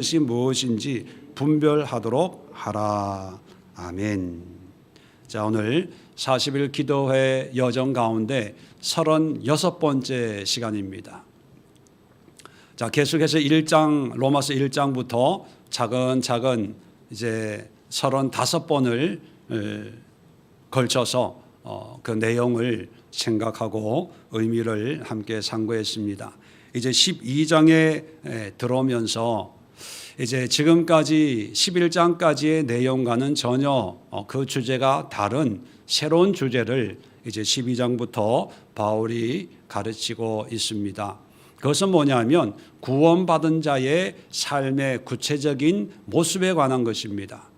것이 무엇인지 분별하도록 하라. 아멘. 자, 오늘 40일 기도회 여정 가운데 36번째 시간입니다. 자, 계속해서 로마서 1장부터 차근차근 이제 35번을 걸쳐서 그 내용을 생각하고 의미를 함께 상고했습니다. 이제 12장에 들어오면서 이제 지금까지 11장까지의 내용과는 전혀 그 주제가 다른 새로운 주제를 이제 12장부터 바울이 가르치고 있습니다. 그것은 뭐냐면 구원받은 자의 삶의 구체적인 모습에 관한 것입니다.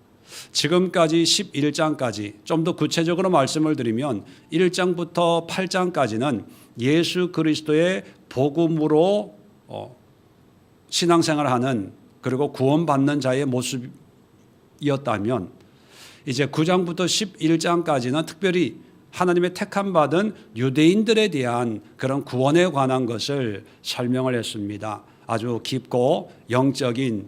지금까지 11장까지 좀 더 구체적으로 말씀을 드리면 1장부터 8장까지는 예수 그리스도의 복음으로 신앙생활하는 그리고 구원받는 자의 모습이었다면 이제 9장부터 11장까지는 특별히 하나님의 택함 받은 유대인들에 대한 그런 구원에 관한 것을 설명을 했습니다. 아주 깊고 영적인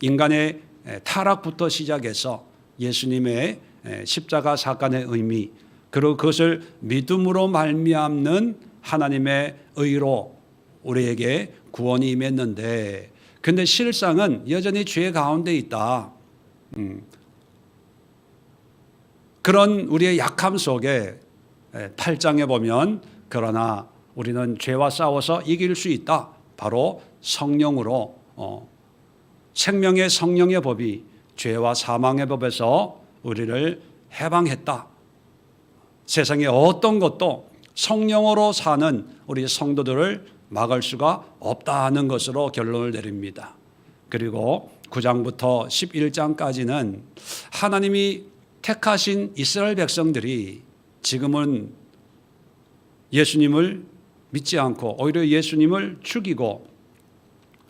인간의 타락부터 시작해서 예수님의 십자가 사건의 의미, 그리고 그것을 믿음으로 말미암는 하나님의 의로 우리에게 구원이 임했는데, 근데 실상은 여전히 죄 가운데 있다. 그런 우리의 약함 속에 8장에 보면 그러나 우리는 죄와 싸워서 이길 수 있다. 바로 성령으로 생명의 성령의 법이 죄와 사망의 법에서 우리를 해방했다. 세상의 어떤 것도 성령으로 사는 우리 성도들을 막을 수가 없다는 것으로 결론을 내립니다. 그리고 9장부터 11장까지는 하나님이 택하신 이스라엘 백성들이 지금은 예수님을 믿지 않고 오히려 예수님을 죽이고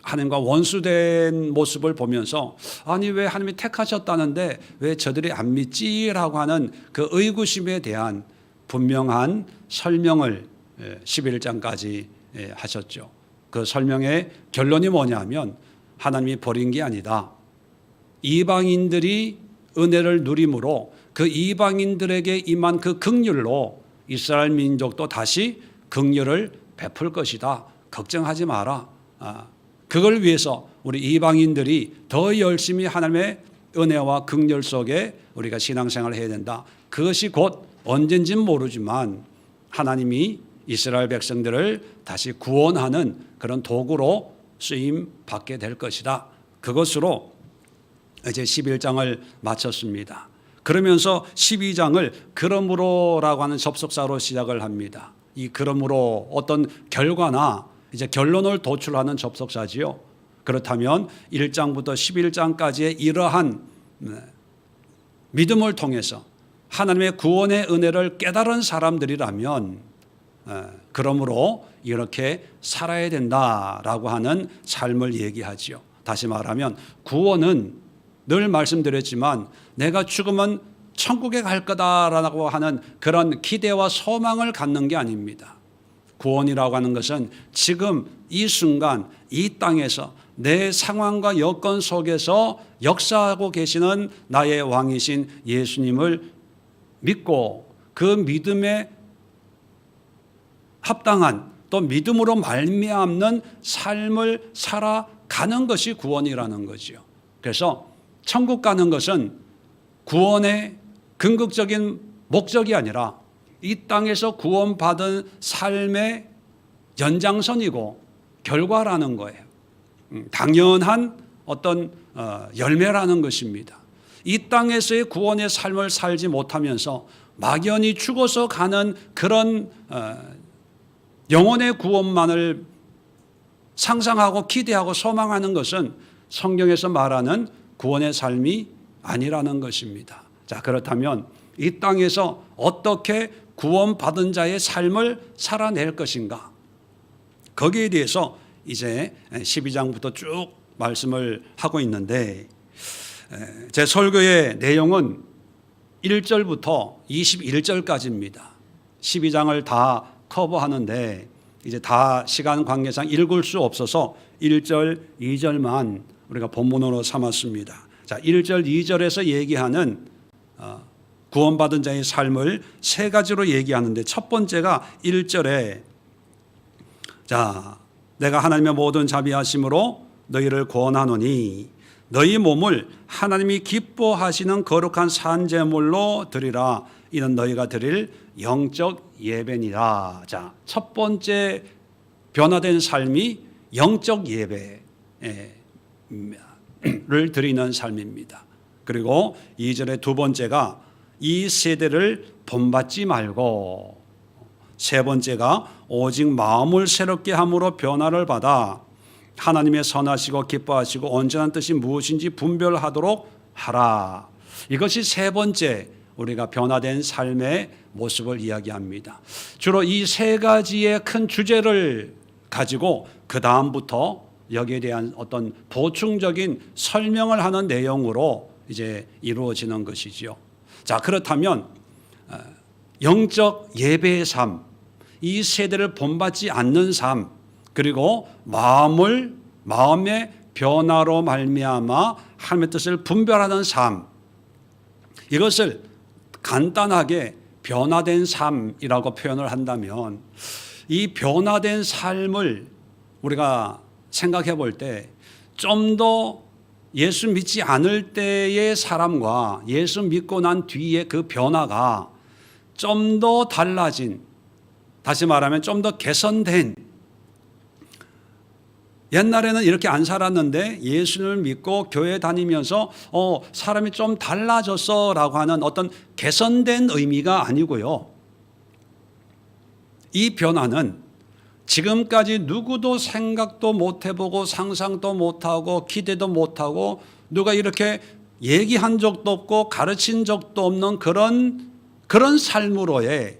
하나님과 원수된 모습을 보면서 아니 왜 하나님이 택하셨다는데 왜 저들이 안 믿지라고 하는 그 의구심에 대한 분명한 설명을 11장까지 하셨죠. 그 설명의 결론이 뭐냐면 하나님이 버린 게 아니다. 이방인들이 은혜를 누림으로 그 이방인들에게 임한 그 긍휼로 이스라엘 민족도 다시 긍휼을 베풀 것이다. 걱정하지 마라. 그걸 위해서 우리 이방인들이 더 열심히 하나님의 은혜와 긍휼 속에 우리가 신앙생활을 해야 된다. 그것이 곧 언젠지는 모르지만 하나님이 이스라엘 백성들을 다시 구원하는 그런 도구로 쓰임 받게 될 것이다. 그것으로 이제 11장을 마쳤습니다. 그러면서 12장을 그러므로라고 하는 접속사로 시작을 합니다. 이 그러므로 어떤 결과나 이제 결론을 도출하는 접속사지요. 그렇다면 1장부터 11장까지의 이러한 믿음을 통해서 하나님의 구원의 은혜를 깨달은 사람들이라면 그러므로 이렇게 살아야 된다라고 하는 삶을 얘기하지요. 다시 말하면 구원은 늘 말씀드렸지만 내가 죽으면 천국에 갈 거다라고 하는 그런 기대와 소망을 갖는 게 아닙니다. 구원이라고 하는 것은 지금 이 순간 이 땅에서 내 상황과 여건 속에서 역사하고 계시는 나의 왕이신 예수님을 믿고 그 믿음에 합당한 또 믿음으로 말미암는 삶을 살아가는 것이 구원이라는 거지요. 그래서 천국 가는 것은 구원의 궁극적인 목적이 아니라 이 땅에서 구원받은 삶의 연장선이고 결과라는 거예요. 당연한 어떤 열매라는 것입니다. 이 땅에서의 구원의 삶을 살지 못하면서 막연히 죽어서 가는 그런 영혼의 구원만을 상상하고 기대하고 소망하는 것은 성경에서 말하는 구원의 삶이 아니라는 것입니다. 자, 그렇다면 이 땅에서 어떻게 구원받은 자의 삶을 살아낼 것인가? 거기에 대해서 이제 12장부터 쭉 말씀을 하고 있는데 제 설교의 내용은 1절부터 21절까지입니다. 12장을 다 커버하는데 이제 다 시간 관계상 읽을 수 없어서 1절, 2절만 우리가 본문으로 삼았습니다. 자, 1절, 2절에서 얘기하는 구원받은 자의 삶을 세 가지로 얘기하는데, 첫 번째가 1절에 자, 내가 하나님의 모든 자비하심으로 너희를 구원하노니 너희 몸을 하나님이 기뻐하시는 거룩한 산제물로 드리라. 이는 너희가 드릴 영적 예배니라. 자, 첫 번째 변화된 삶이 영적 예배를 드리는 삶입니다. 그리고 2절의 두 번째가 이 세대를 본받지 말고, 세 번째가 오직 마음을 새롭게 함으로 변화를 받아 하나님의 선하시고 기뻐하시고 온전한 뜻이 무엇인지 분별하도록 하라. 이것이 세 번째 우리가 변화된 삶의 모습을 이야기합니다. 주로 이 세 가지의 큰 주제를 가지고 그 다음부터 여기에 대한 어떤 보충적인 설명을 하는 내용으로 이제 이루어지는 것이지요. 자, 그렇다면 영적 예배의 삶, 이 세대를 본받지 않는 삶, 그리고 마음의 변화로 말미암아 하나님의 뜻을 분별하는 삶, 이것을 간단하게 변화된 삶이라고 표현을 한다면, 이 변화된 삶을 우리가 생각해 볼 때 좀 더 예수 믿지 않을 때의 사람과 예수 믿고 난 뒤의 그 변화가 좀 더 달라진, 다시 말하면 좀 더 개선된, 옛날에는 이렇게 안 살았는데 예수를 믿고 교회 다니면서 사람이 좀 달라졌어 라고 하는 어떤 개선된 의미가 아니고요. 이 변화는 지금까지 누구도 생각도 못 해보고 상상도 못하고 기대도 못하고 누가 이렇게 얘기한 적도 없고 가르친 적도 없는 그런 삶으로의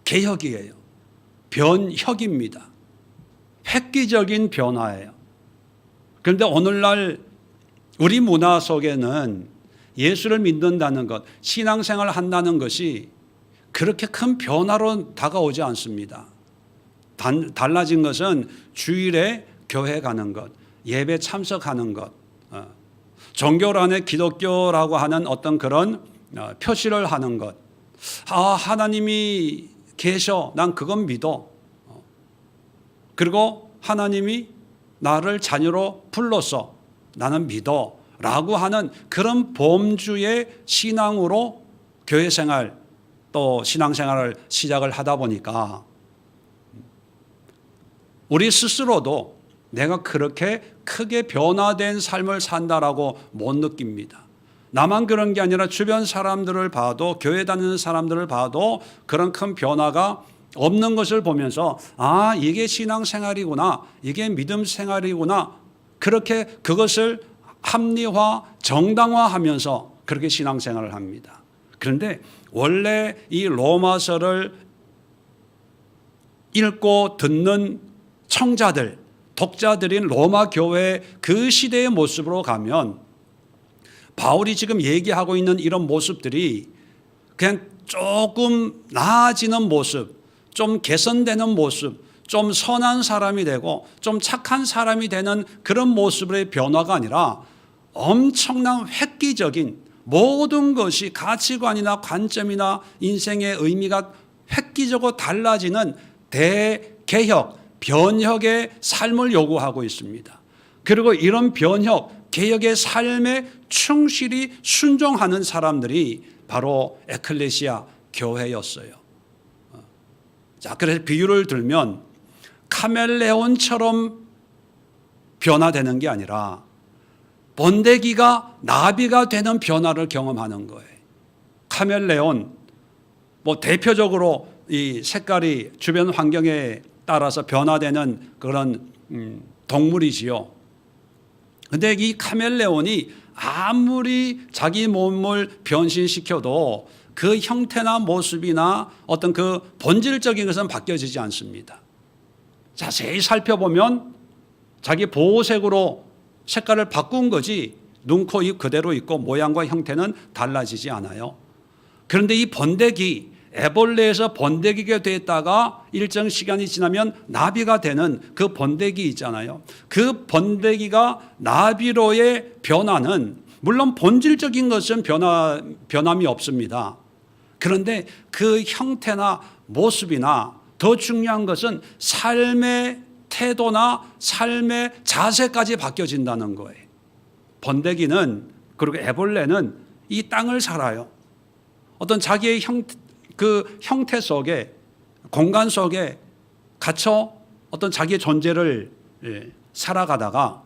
개혁이에요. 변혁입니다. 획기적인 변화예요. 그런데 오늘날 우리 문화 속에는 예수를 믿는다는 것, 신앙생활을 한다는 것이 그렇게 큰 변화로 다가오지 않습니다. 달라진 것은 주일에 교회 가는 것, 예배 참석하는 것, 종교 안에 기독교라고 하는 어떤 그런 표시를 하는 것, 하나님이 계셔, 난 그건 믿어. 그리고 하나님이 나를 자녀로 불렀어, 나는 믿어 라고 하는 그런 범주의 신앙으로 교회 생활 또 신앙생활을 시작을 하다 보니까 우리 스스로도 내가 그렇게 크게 변화된 삶을 산다라고 못 느낍니다. 나만 그런 게 아니라 주변 사람들을 봐도, 교회 다니는 사람들을 봐도 그런 큰 변화가 없는 것을 보면서 이게 신앙생활이구나, 이게 믿음 생활이구나, 그렇게 그것을 합리화, 정당화하면서 그렇게 신앙생활을 합니다. 그런데 원래 이 로마서를 읽고 듣는 청자들, 독자들인 로마 교회 그 시대의 모습으로 가면 바울이 지금 얘기하고 있는 이런 모습들이 그냥 조금 나아지는 모습, 좀 개선되는 모습, 좀 선한 사람이 되고 좀 착한 사람이 되는 그런 모습의 변화가 아니라 엄청난 획기적인, 모든 것이 가치관이나 관점이나 인생의 의미가 획기적으로 달라지는 대개혁, 변혁의 삶을 요구하고 있습니다. 그리고 이런 변혁, 개혁의 삶에 충실히 순종하는 사람들이 바로 에클레시아 교회였어요. 자, 그래서 비유를 들면 카멜레온처럼 변화되는 게 아니라 번데기가 나비가 되는 변화를 경험하는 거예요. 카멜레온, 대표적으로 이 색깔이 주변 환경에 따라서 변화되는 그런 동물이지요. 근데 이 카멜레온이 아무리 자기 몸을 변신시켜도 그 형태나 모습이나 어떤 그 본질적인 것은 바뀌어지지 않습니다. 자세히 살펴보면 자기 보호색으로 색깔을 바꾼 거지 눈, 코, 입 그대로 있고 모양과 형태는 달라지지 않아요. 그런데 이 번데기, 애벌레에서 번데기가 됐다가 일정 시간이 지나면 나비가 되는 그 번데기 있잖아요. 그 번데기가 나비로의 변화는 물론 본질적인 것은 변함이 없습니다. 그런데 그 형태나 모습이나 더 중요한 것은 삶의 태도나 삶의 자세까지 바뀌어진다는 거예요. 번데기는 그리고 애벌레는 이 땅을 살아요. 어떤 자기의 그 형태 속에 공간 속에 갇혀 어떤 자기의 존재를 살아가다가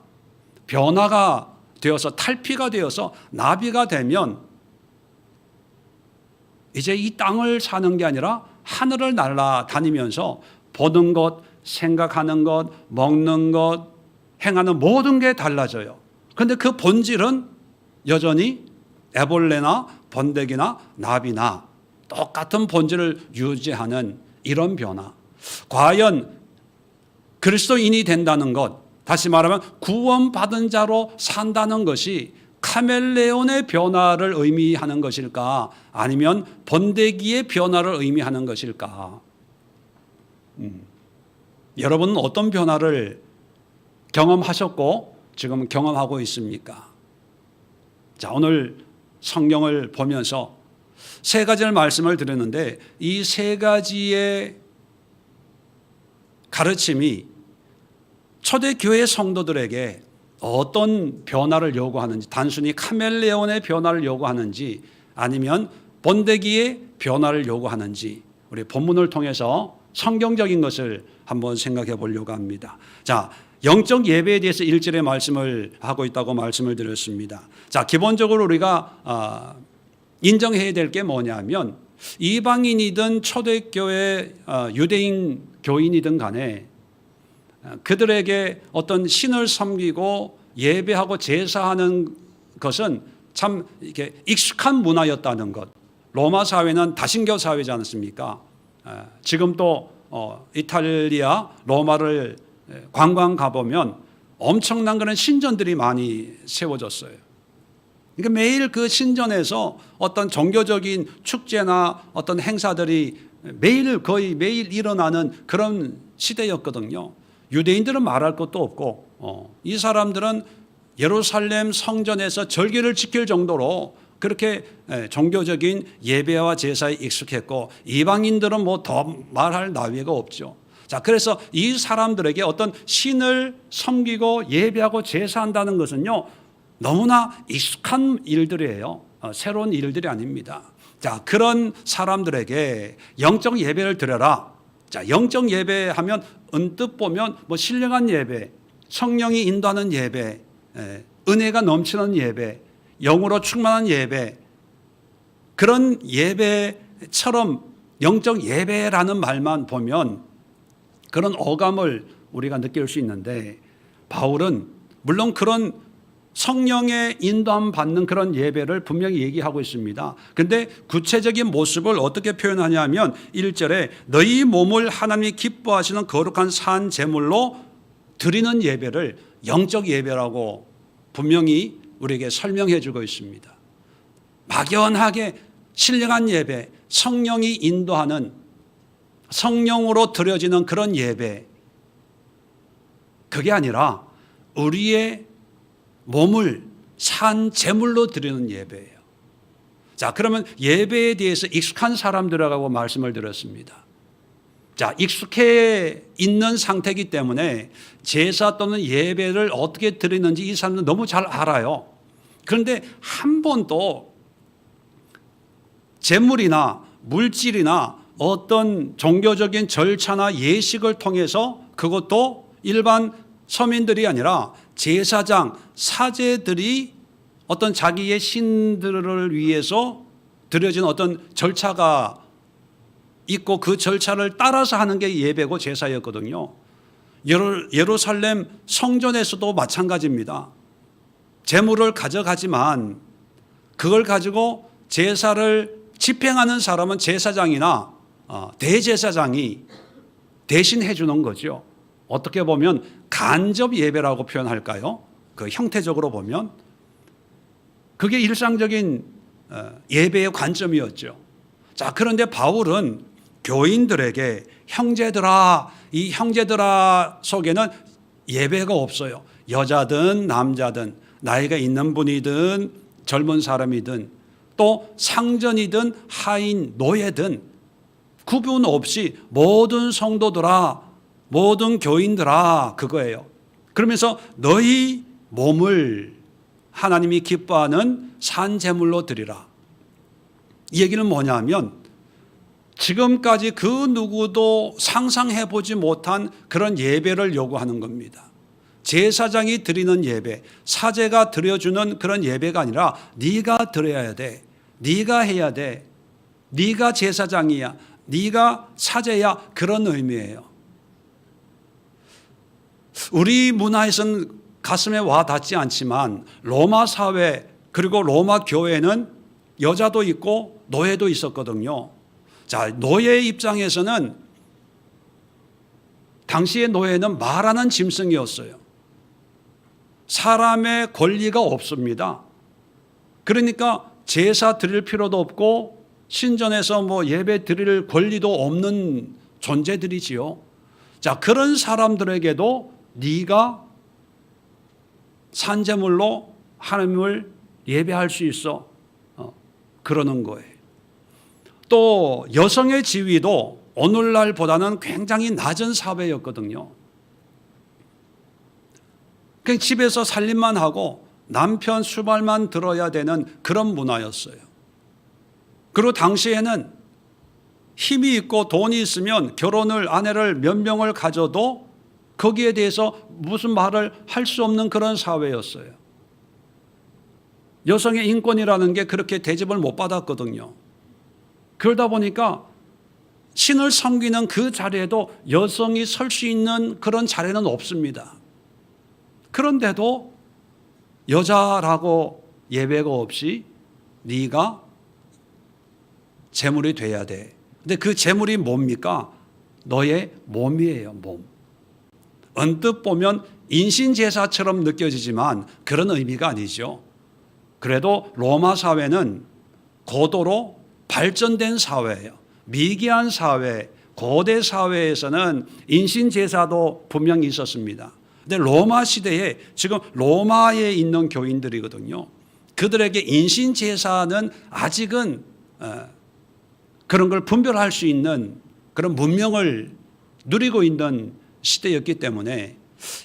변화가 되어서 탈피가 되어서 나비가 되면 이제 이 땅을 사는 게 아니라 하늘을 날아다니면서 보는 것, 생각하는 것, 먹는 것, 행하는 모든 게 달라져요. 그런데 그 본질은 여전히 애벌레나 번데기나 나비나 똑같은 본질을 유지하는 이런 변화. 과연 그리스도인이 된다는 것, 다시 말하면 구원받은 자로 산다는 것이 카멜레온의 변화를 의미하는 것일까? 아니면 번데기의 변화를 의미하는 것일까? 여러분은 어떤 변화를 경험하셨고 지금 경험하고 있습니까? 자, 오늘 성경을 보면서 세 가지를 말씀을 드렸는데 이 세 가지의 가르침이 초대교회 성도들에게 어떤 변화를 요구하는지, 단순히 카멜레온의 변화를 요구하는지 아니면 번데기의 변화를 요구하는지 우리 본문을 통해서 성경적인 것을 한번 생각해 보려고 합니다. 자, 영적 예배에 대해서 1절에 말씀을 하고 있다고 말씀을 드렸습니다. 자, 기본적으로 우리가 인정해야 될 게 뭐냐면 이방인이든 초대교회 유대인 교인이든 간에 그들에게 어떤 신을 섬기고 예배하고 제사하는 것은 참 이렇게 익숙한 문화였다는 것. 로마 사회는 다신교 사회지 않습니까? 지금 또 이탈리아 로마를 관광 가보면 엄청난 그런 신전들이 많이 세워졌어요. 그러니까 매일 그 신전에서 어떤 종교적인 축제나 어떤 행사들이 거의 매일 일어나는 그런 시대였거든요. 유대인들은 말할 것도 없고 이 사람들은 예루살렘 성전에서 절기를 지킬 정도로 그렇게 종교적인 예배와 제사에 익숙했고 이방인들은 뭐 더 말할 나위가 없죠. 자, 그래서 이 사람들에게 어떤 신을 섬기고 예배하고 제사한다는 것은요 너무나 익숙한 일들이에요. 새로운 일들이 아닙니다. 자, 그런 사람들에게 영적 예배를 드려라. 자, 영적 예배하면 언뜻 보면 뭐 신령한 예배, 성령이 인도하는 예배, 은혜가 넘치는 예배, 영으로 충만한 예배, 그런 예배처럼 영적 예배라는 말만 보면 그런 어감을 우리가 느낄 수 있는데 바울은 물론 그런 성령의 인도함 받는 그런 예배를 분명히 얘기하고 있습니다. 그런데 구체적인 모습을 어떻게 표현하냐면 1절에 너희 몸을 하나님이 기뻐하시는 거룩한 산 제물로 드리는 예배를 영적 예배라고 분명히 우리에게 설명해 주고 있습니다. 막연하게 신령한 예배, 성령이 인도하는 성령으로 드려지는 그런 예배, 그게 아니라 우리의 몸을 산 제물로 드리는 예배예요. 자, 그러면 예배에 대해서 익숙한 사람들이라고 말씀을 드렸습니다. 자, 익숙해 있는 상태이기 때문에 제사 또는 예배를 어떻게 드리는지 이 사람들은 너무 잘 알아요. 그런데 한 번도 제물이나 물질이나 어떤 종교적인 절차나 예식을 통해서 그것도 일반 서민들이 아니라 제사장, 사제들이 어떤 자기의 신들을 위해서 드려진 어떤 절차가 있고 그 절차를 따라서 하는 게 예배고 제사였거든요. 예루살렘 성전에서도 마찬가지입니다. 제물을 가져가지만 그걸 가지고 제사를 집행하는 사람은 제사장이나 대제사장이 대신해 주는 거죠. 어떻게 보면 간접 예배라고 표현할까요? 그 형태적으로 보면 그게 일상적인 예배의 관점이었죠. 자, 그런데 바울은 교인들에게 형제들아, 이 형제들아 속에는 예배가 없어요. 여자든 남자든 나이가 있는 분이든 젊은 사람이든 또 상전이든 하인 노예든 구분 없이 모든 성도들아, 모든 교인들아, 그거예요. 그러면서 너희 몸을 하나님이 기뻐하는 산 제물로 드리라. 이 얘기는 뭐냐면 지금까지 그 누구도 상상해 보지 못한 그런 예배를 요구하는 겁니다. 제사장이 드리는 예배, 사제가 드려주는 그런 예배가 아니라 네가 드려야 돼. 네가 해야 돼. 네가 제사장이야. 네가 사제야. 그런 의미예요. 우리 문화에서는 가슴에 와 닿지 않지만 로마 사회 그리고 로마 교회는 여자도 있고 노예도 있었거든요. 자, 노예의 입장에서는 당시의 노예는 말하는 짐승이었어요. 사람의 권리가 없습니다. 그러니까 제사 드릴 필요도 없고 신전에서 뭐 예배 드릴 권리도 없는 존재들이지요. 자, 그런 사람들에게도 네가 산제물로 하나님을 예배할 수 있어. 그러는 거예요. 또 여성의 지위도 오늘날보다는 굉장히 낮은 사회였거든요. 그냥 집에서 살림만 하고 남편 수발만 들어야 되는 그런 문화였어요. 그리고 당시에는 힘이 있고 돈이 있으면 결혼을 아내를 몇 명을 가져도 거기에 대해서 무슨 말을 할 수 없는 그런 사회였어요. 여성의 인권이라는 게 그렇게 대접을 못 받았거든요. 그러다 보니까 신을 섬기는 그 자리에도 여성이 설 수 있는 그런 자리는 없습니다. 그런데도 여자라고 예배가 없이 네가 제물이 돼야 돼. 근데 그 제물이 뭡니까? 너의 몸이에요, 몸. 언뜻 보면 인신제사처럼 느껴지지만 그런 의미가 아니죠. 그래도 로마 사회는 고도로 발전된 사회예요. 미개한 사회, 고대 사회에서는 인신제사도 분명히 있었습니다. 근데 로마 시대에 지금 로마에 있는 교인들이거든요. 그들에게 인신제사는 아직은 그런 걸 분별할 수 있는 그런 문명을 누리고 있는 시대였기 때문에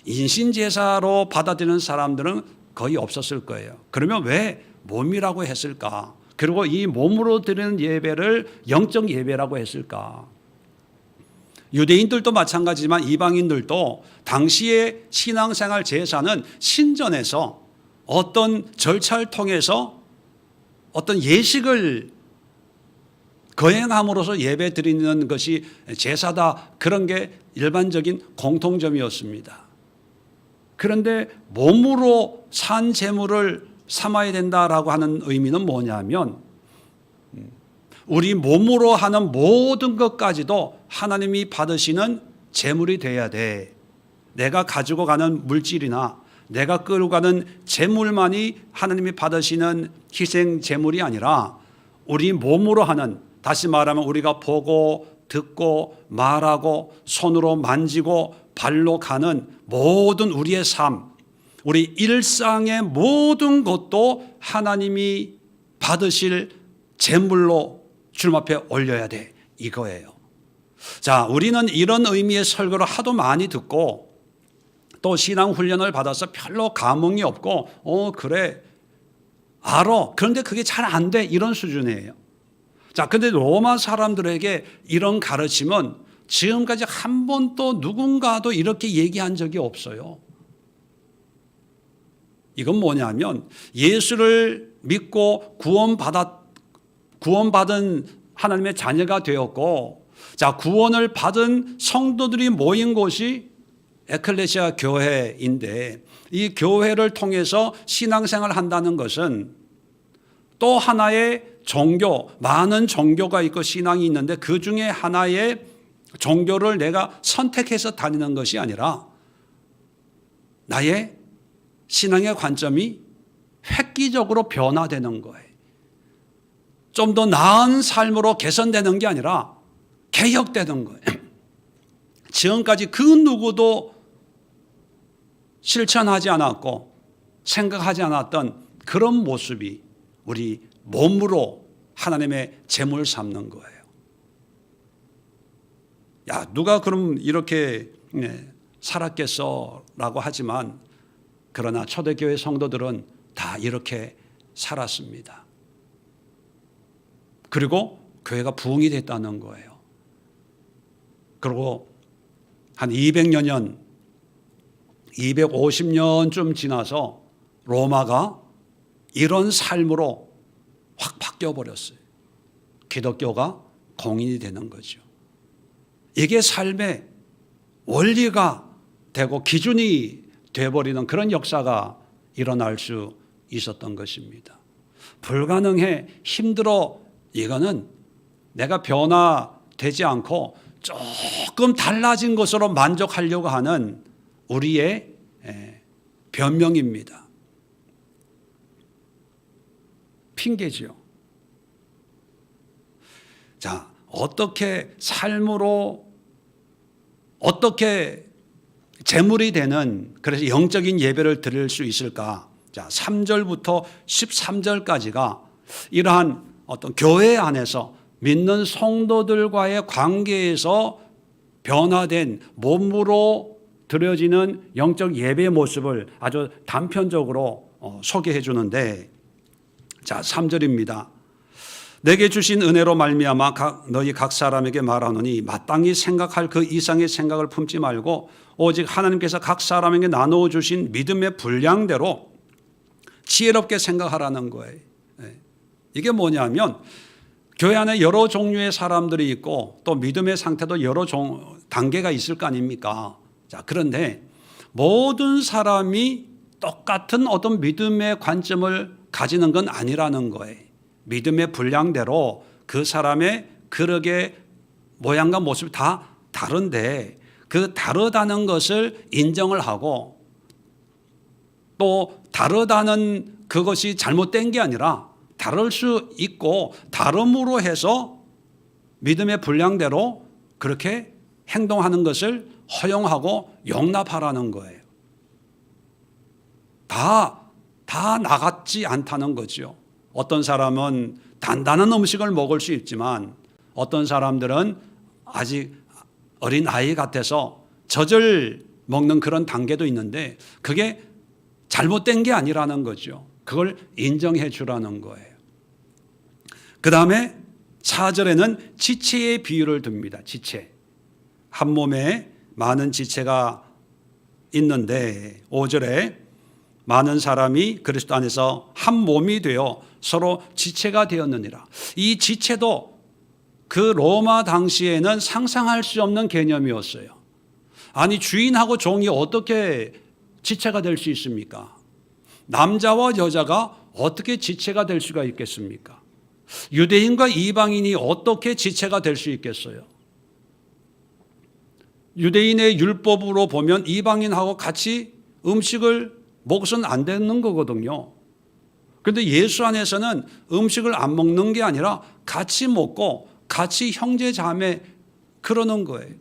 인신제사로 받아들이는 사람들은 거의 없었을 거예요. 그러면 왜 몸이라고 했을까? 그리고 이 몸으로 드리는 예배를 영적 예배라고 했을까? 유대인들도 마찬가지지만 이방인들도 당시의 신앙생활 제사는 신전에서 어떤 절차를 통해서 어떤 예식을 거행함으로써 예배 드리는 것이 제사다. 그런 게 일반적인 공통점이었습니다. 그런데 몸으로 산 제물을 삼아야 된다라고 하는 의미는 뭐냐면 우리 몸으로 하는 모든 것까지도 하나님이 받으시는 제물이 돼야 돼. 내가 가지고 가는 물질이나 내가 끌고 가는 제물만이 하나님이 받으시는 희생 제물이 아니라 우리 몸으로 하는, 다시 말하면 우리가 보고 듣고 말하고 손으로 만지고 발로 가는 모든 우리의 삶, 우리 일상의 모든 것도 하나님이 받으실 제물로 주님 앞에 올려야 돼. 이거예요. 자, 우리는 이런 의미의 설교를 하도 많이 듣고 또 신앙 훈련을 받아서 별로 감흥이 없고 그래 알아. 그런데 그게 잘 안 돼. 이런 수준이에요. 자, 근데 로마 사람들에게 이런 가르침은 지금까지 한 번도 누군가도 이렇게 얘기한 적이 없어요. 이건 뭐냐면 예수를 믿고 구원받은 하나님의 자녀가 되었고, 자, 구원을 받은 성도들이 모인 곳이 에클레시아 교회인데 이 교회를 통해서 신앙생활을 한다는 것은 또 하나의 종교, 많은 종교가 있고 신앙이 있는데 그 중에 하나의 종교를 내가 선택해서 다니는 것이 아니라 나의 신앙의 관점이 획기적으로 변화되는 거예요. 좀 더 나은 삶으로 개선되는 게 아니라 개혁되는 거예요. 지금까지 그 누구도 실천하지 않았고 생각하지 않았던 그런 모습이 우리 몸으로 하나님의 제물 삼는 거예요. 야, 누가 그럼 이렇게 살았겠어? 라고 하지만 그러나 초대교회 성도들은 다 이렇게 살았습니다. 그리고 교회가 부흥이 됐다는 거예요. 그리고 한 200여 년, 250년쯤 지나서 로마가 이런 삶으로 확 바뀌어버렸어요. 기독교가 공인이 되는 거죠. 이게 삶의 원리가 되고 기준이 되어버리는 그런 역사가 일어날 수 있었던 것입니다. 불가능해, 힘들어, 이거는 내가 변화되지 않고 조금 달라진 것으로 만족하려고 하는 우리의 변명입니다. 핑계지요. 자, 어떻게 삶으로 어떻게 제물이 되는, 그래서 영적인 예배를 드릴 수 있을까? 자, 3절부터 13절까지가 이러한 어떤 교회 안에서 믿는 성도들과의 관계에서 변화된 몸으로 드려지는 영적 예배의 모습을 아주 단편적으로 소개해 주는데, 자, 3절입니다. 내게 주신 은혜로 말미암아 너희 각 사람에게 말하노니 마땅히 생각할 그 이상의 생각을 품지 말고 오직 하나님께서 각 사람에게 나누어 주신 믿음의 분량대로 지혜롭게 생각하라는 거예요. 이게 뭐냐면 교회 안에 여러 종류의 사람들이 있고 또 믿음의 상태도 여러 단계가 있을 거 아닙니까? 자, 그런데 모든 사람이 똑같은 어떤 믿음의 관점을 가지는 건 아니라는 거예요. 믿음의 분량대로 그 사람의 그릇의 모양과 모습이 다 다른데 그 다르다는 것을 인정을 하고 또 다르다는 그것이 잘못된 게 아니라 다를 수 있고 다름으로 해서 믿음의 분량대로 그렇게 행동하는 것을 허용하고 용납하라는 거예요. 다 나같지 않다는 거죠. 어떤 사람은 단단한 음식을 먹을 수 있지만 어떤 사람들은 아직 어린 아이 같아서 젖을 먹는 그런 단계도 있는데 그게 잘못된 게 아니라는 거죠. 그걸 인정해 주라는 거예요. 그 다음에 4절에는 지체의 비유를 듭니다. 지체. 한 몸에 많은 지체가 있는데 5절에 많은 사람이 그리스도 안에서 한 몸이 되어 서로 지체가 되었느니라. 이 지체도 그 로마 당시에는 상상할 수 없는 개념이었어요. 아니, 주인하고 종이 어떻게 지체가 될 수 있습니까? 남자와 여자가 어떻게 지체가 될 수가 있겠습니까? 유대인과 이방인이 어떻게 지체가 될 수 있겠어요? 유대인의 율법으로 보면 이방인하고 같이 음식을 먹어서는 안 되는 거거든요. 그런데 예수 안에서는 음식을 안 먹는 게 아니라 같이 먹고 같이 형제 자매 그러는 거예요.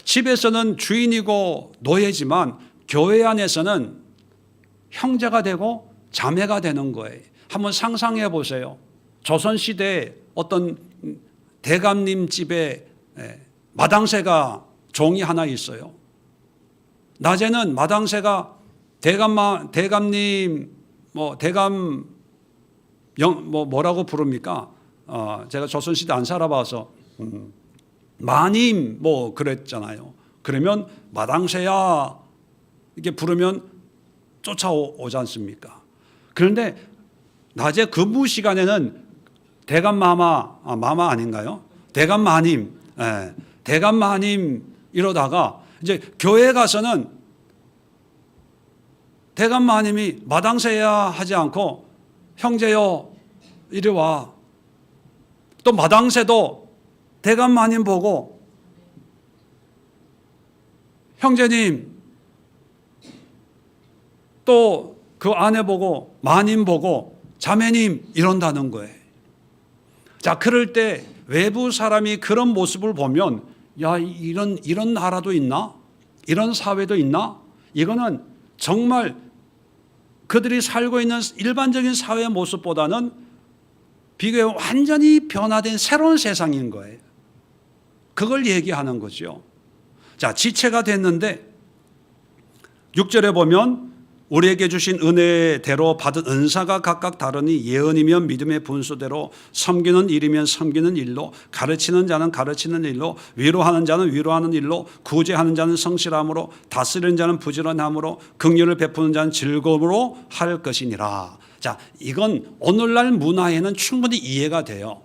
집에서는 주인이고 노예지만 교회 안에서는 형제가 되고 자매가 되는 거예요. 한번 상상해 보세요. 조선시대에 어떤 대감님 집에 마당새가 종이 하나 있어요. 낮에는 마당새가 대감님 뭐라고 부릅니까? 제가 조선시대 안 살아봐서 마님 그랬잖아요. 그러면 마당새야 이렇게 부르면 쫓아오지 않습니까? 그런데 낮에 근무 시간에는 대감마마, 마마 아닌가요? 대감마님, 대감마님 이러다가 이제 교회 가서는 대감마님이 마당새야 하지 않고 형제요 이리 와. 또 마당새도 대감마님 보고 형제님, 또 그 아내 보고 마님 보고 자매님 이런다는 거예요. 자, 그럴 때 외부 사람이 그런 모습을 보면 야, 이런 나라도 있나? 이런 사회도 있나? 이거는 정말 그들이 살고 있는 일반적인 사회의 모습보다는 비교해 완전히 변화된 새로운 세상인 거예요. 그걸 얘기하는 거죠. 자, 지체가 됐는데 6절에 보면 우리에게 주신 은혜대로 받은 은사가 각각 다르니 예언이면 믿음의 분수대로, 섬기는 일이면 섬기는 일로, 가르치는 자는 가르치는 일로, 위로하는 자는 위로하는 일로, 구제하는 자는 성실함으로, 다스리는 자는 부지런함으로, 긍휼을 베푸는 자는 즐거움으로 할 것이니라. 자, 이건 오늘날 문화에는 충분히 이해가 돼요.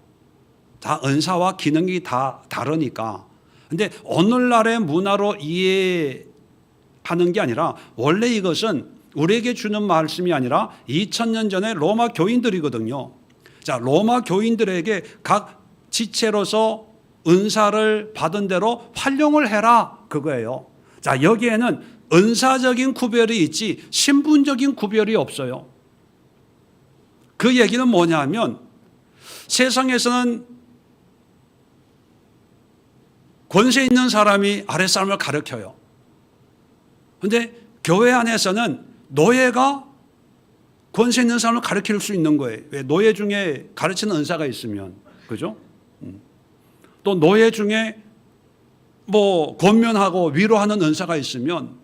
다 은사와 기능이 다 다르니까. 근데 오늘날의 문화로 이해하는 게 아니라 원래 이것은 우리에게 주는 말씀이 아니라 2000년 전에 로마 교인들이거든요. 자, 로마 교인들에게 각 지체로서 은사를 받은 대로 활용을 해라, 그거예요. 자, 여기에는 은사적인 구별이 있지 신분적인 구별이 없어요. 그 얘기는 뭐냐면 세상에서는 권세 있는 사람이 아랫사람을 가르쳐요. 그런데 교회 안에서는 노예가 권세 있는 사람을 가르칠 수 있는 거예요. 왜? 노예 중에 가르치는 은사가 있으면, 그죠? 또 노예 중에 뭐 권면하고 위로하는 은사가 있으면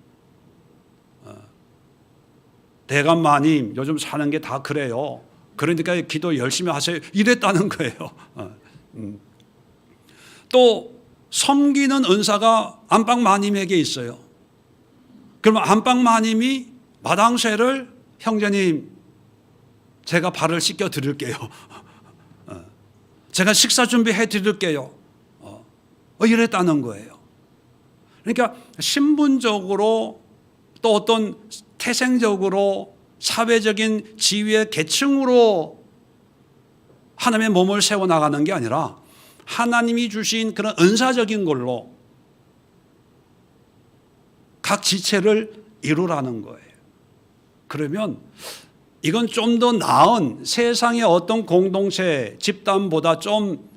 대감마님 요즘 사는 게 다 그래요. 그러니까 기도 열심히 하세요. 이랬다는 거예요. 또 섬기는 은사가 안방마님에게 있어요. 그러면 안방마님이 마당쇠를 형제님 제가 발을 씻겨 드릴게요. 제가 식사 준비해 드릴게요. 이랬다는 거예요. 그러니까 신분적으로 또 어떤 태생적으로 사회적인 지위의 계층으로 하나님의 몸을 세워나가는 게 아니라 하나님이 주신 그런 은사적인 걸로 각 지체를 이루라는 거예요. 그러면 이건 좀 더 나은 세상의 어떤 공동체, 집단보다 좀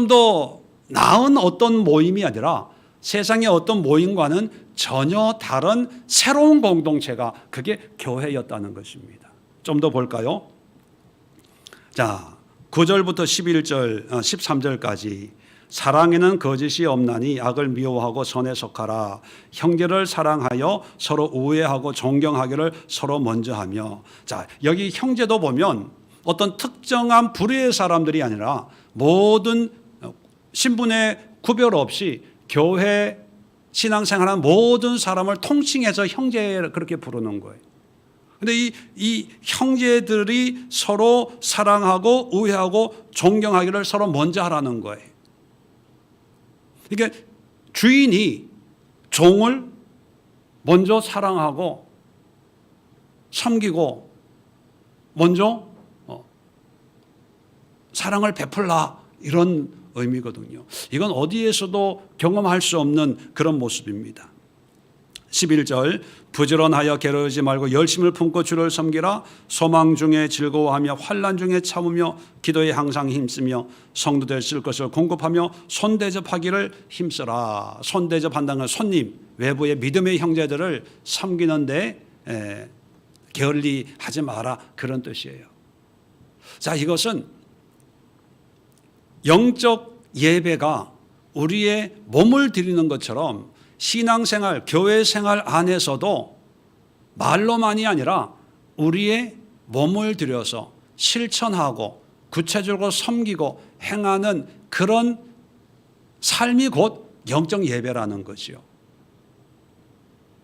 더 나은 어떤 모임이 아니라 세상의 어떤 모임과는 전혀 다른 새로운 공동체가 그게 교회였다는 것입니다. 좀 더 볼까요? 자, 9절부터 11절, 13절까지 사랑에는 거짓이 없나니 악을 미워하고 선에 속하라. 형제를 사랑하여 서로 우애하고 존경하기를 서로 먼저 하며. 자, 여기 형제도 보면 어떤 특정한 부류의 사람들이 아니라 모든 신분의 구별 없이 교회 신앙생활하는 모든 사람을 통칭해서 형제 그렇게 부르는 거예요. 그런데 이 형제들이 서로 사랑하고 우애하고 존경하기를 서로 먼저 하라는 거예요. 그러니까 주인이 종을 먼저 사랑하고 섬기고 먼저 사랑을 베풀라, 이런 의미거든요. 이건 어디에서도 경험할 수 없는 그런 모습입니다. 11절 부지런하여 게으르지 말고 열심을 품고 주를 섬기라. 소망 중에 즐거워하며 환난 중에 참으며 기도에 항상 힘쓰며 성도들 쓸 것을 공급하며 손대접하기를 힘써라. 손대접한다는 건 손님, 외부의 믿음의 형제들을 섬기는데 게을리 하지 마라, 그런 뜻이에요. 자, 이것은 영적 예배가 우리의 몸을 드리는 것처럼 신앙생활, 교회생활 안에서도 말로만이 아니라 우리의 몸을 들여서 실천하고 구체적으로 섬기고 행하는 그런 삶이 곧 영적 예배라는 거지요.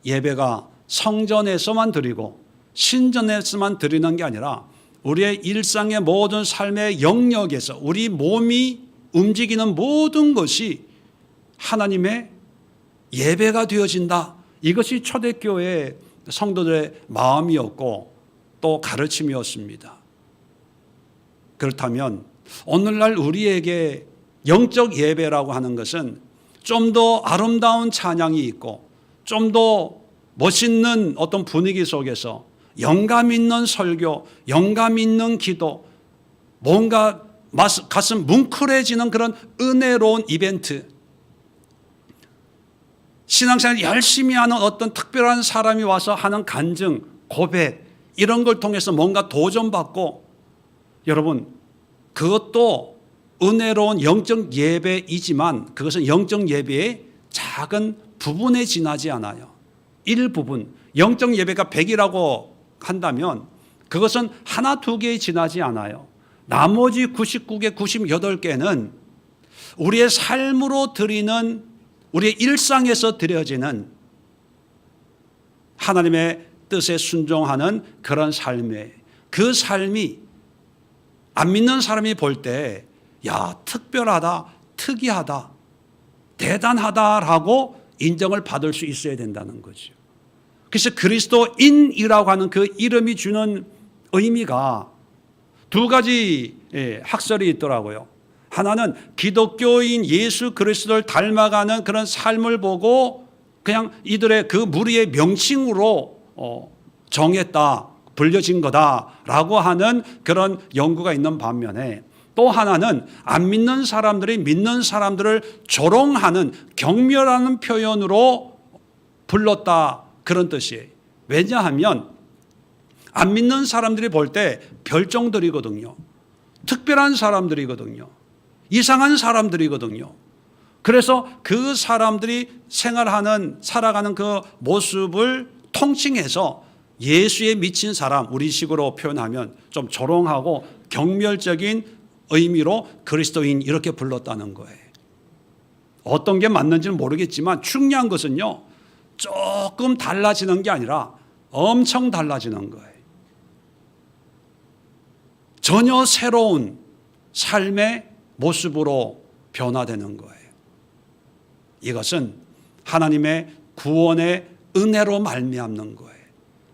예배가 성전에서만 드리고 신전에서만 드리는 게 아니라 우리의 일상의 모든 삶의 영역에서 우리 몸이 움직이는 모든 것이 하나님의 예배가 되어진다. 이것이 초대교회 성도들의 마음이었고 또 가르침이었습니다. 그렇다면 오늘날 우리에게 영적 예배라고 하는 것은 좀 더 아름다운 찬양이 있고 좀 더 멋있는 어떤 분위기 속에서 영감 있는 설교, 영감 있는 기도, 뭔가 가슴 뭉클해지는 그런 은혜로운 이벤트, 신앙생활 열심히 하는 어떤 특별한 사람이 와서 하는 간증, 고백, 이런 걸 통해서 뭔가 도전받고, 여러분 그것도 은혜로운 영적 예배이지만 그것은 영적 예배의 작은 부분에 지나지 않아요. 일부분, 영적 예배가 100이라고 한다면 그것은 하나 두 개에 지나지 않아요. 나머지 99개, 98개는 우리의 삶으로 드리는, 우리의 일상에서 드려지는 하나님의 뜻에 순종하는 그런 삶에, 그 삶이 안 믿는 사람이 볼 때 야, 특별하다, 특이하다, 대단하다라고 인정을 받을 수 있어야 된다는 거죠. 그래서 그리스도인이라고 하는 그 이름이 주는 의미가 두 가지 학설이 있더라고요. 하나는 기독교인 예수 그리스도를 닮아가는 그런 삶을 보고 그냥 이들의 그 무리의 명칭으로 정했다, 불려진 거다라고 하는 그런 연구가 있는 반면에, 또 하나는 안 믿는 사람들이 믿는 사람들을 조롱하는, 경멸하는 표현으로 불렀다, 그런 뜻이에요. 왜냐하면 안 믿는 사람들이 볼 때 별종들이거든요. 특별한 사람들이거든요. 이상한 사람들이거든요. 그래서 그 사람들이 살아가는 그 모습을 통칭해서 예수에 미친 사람, 우리식으로 표현하면 좀 조롱하고 경멸적인 의미로 그리스도인 이렇게 불렀다는 거예요. 어떤 게 맞는지는 모르겠지만 중요한 것은요, 조금 달라지는 게 아니라 엄청 달라지는 거예요. 전혀 새로운 삶의 모습으로 변화되는 거예요. 이것은 하나님의 구원의 은혜로 말미암는 거예요.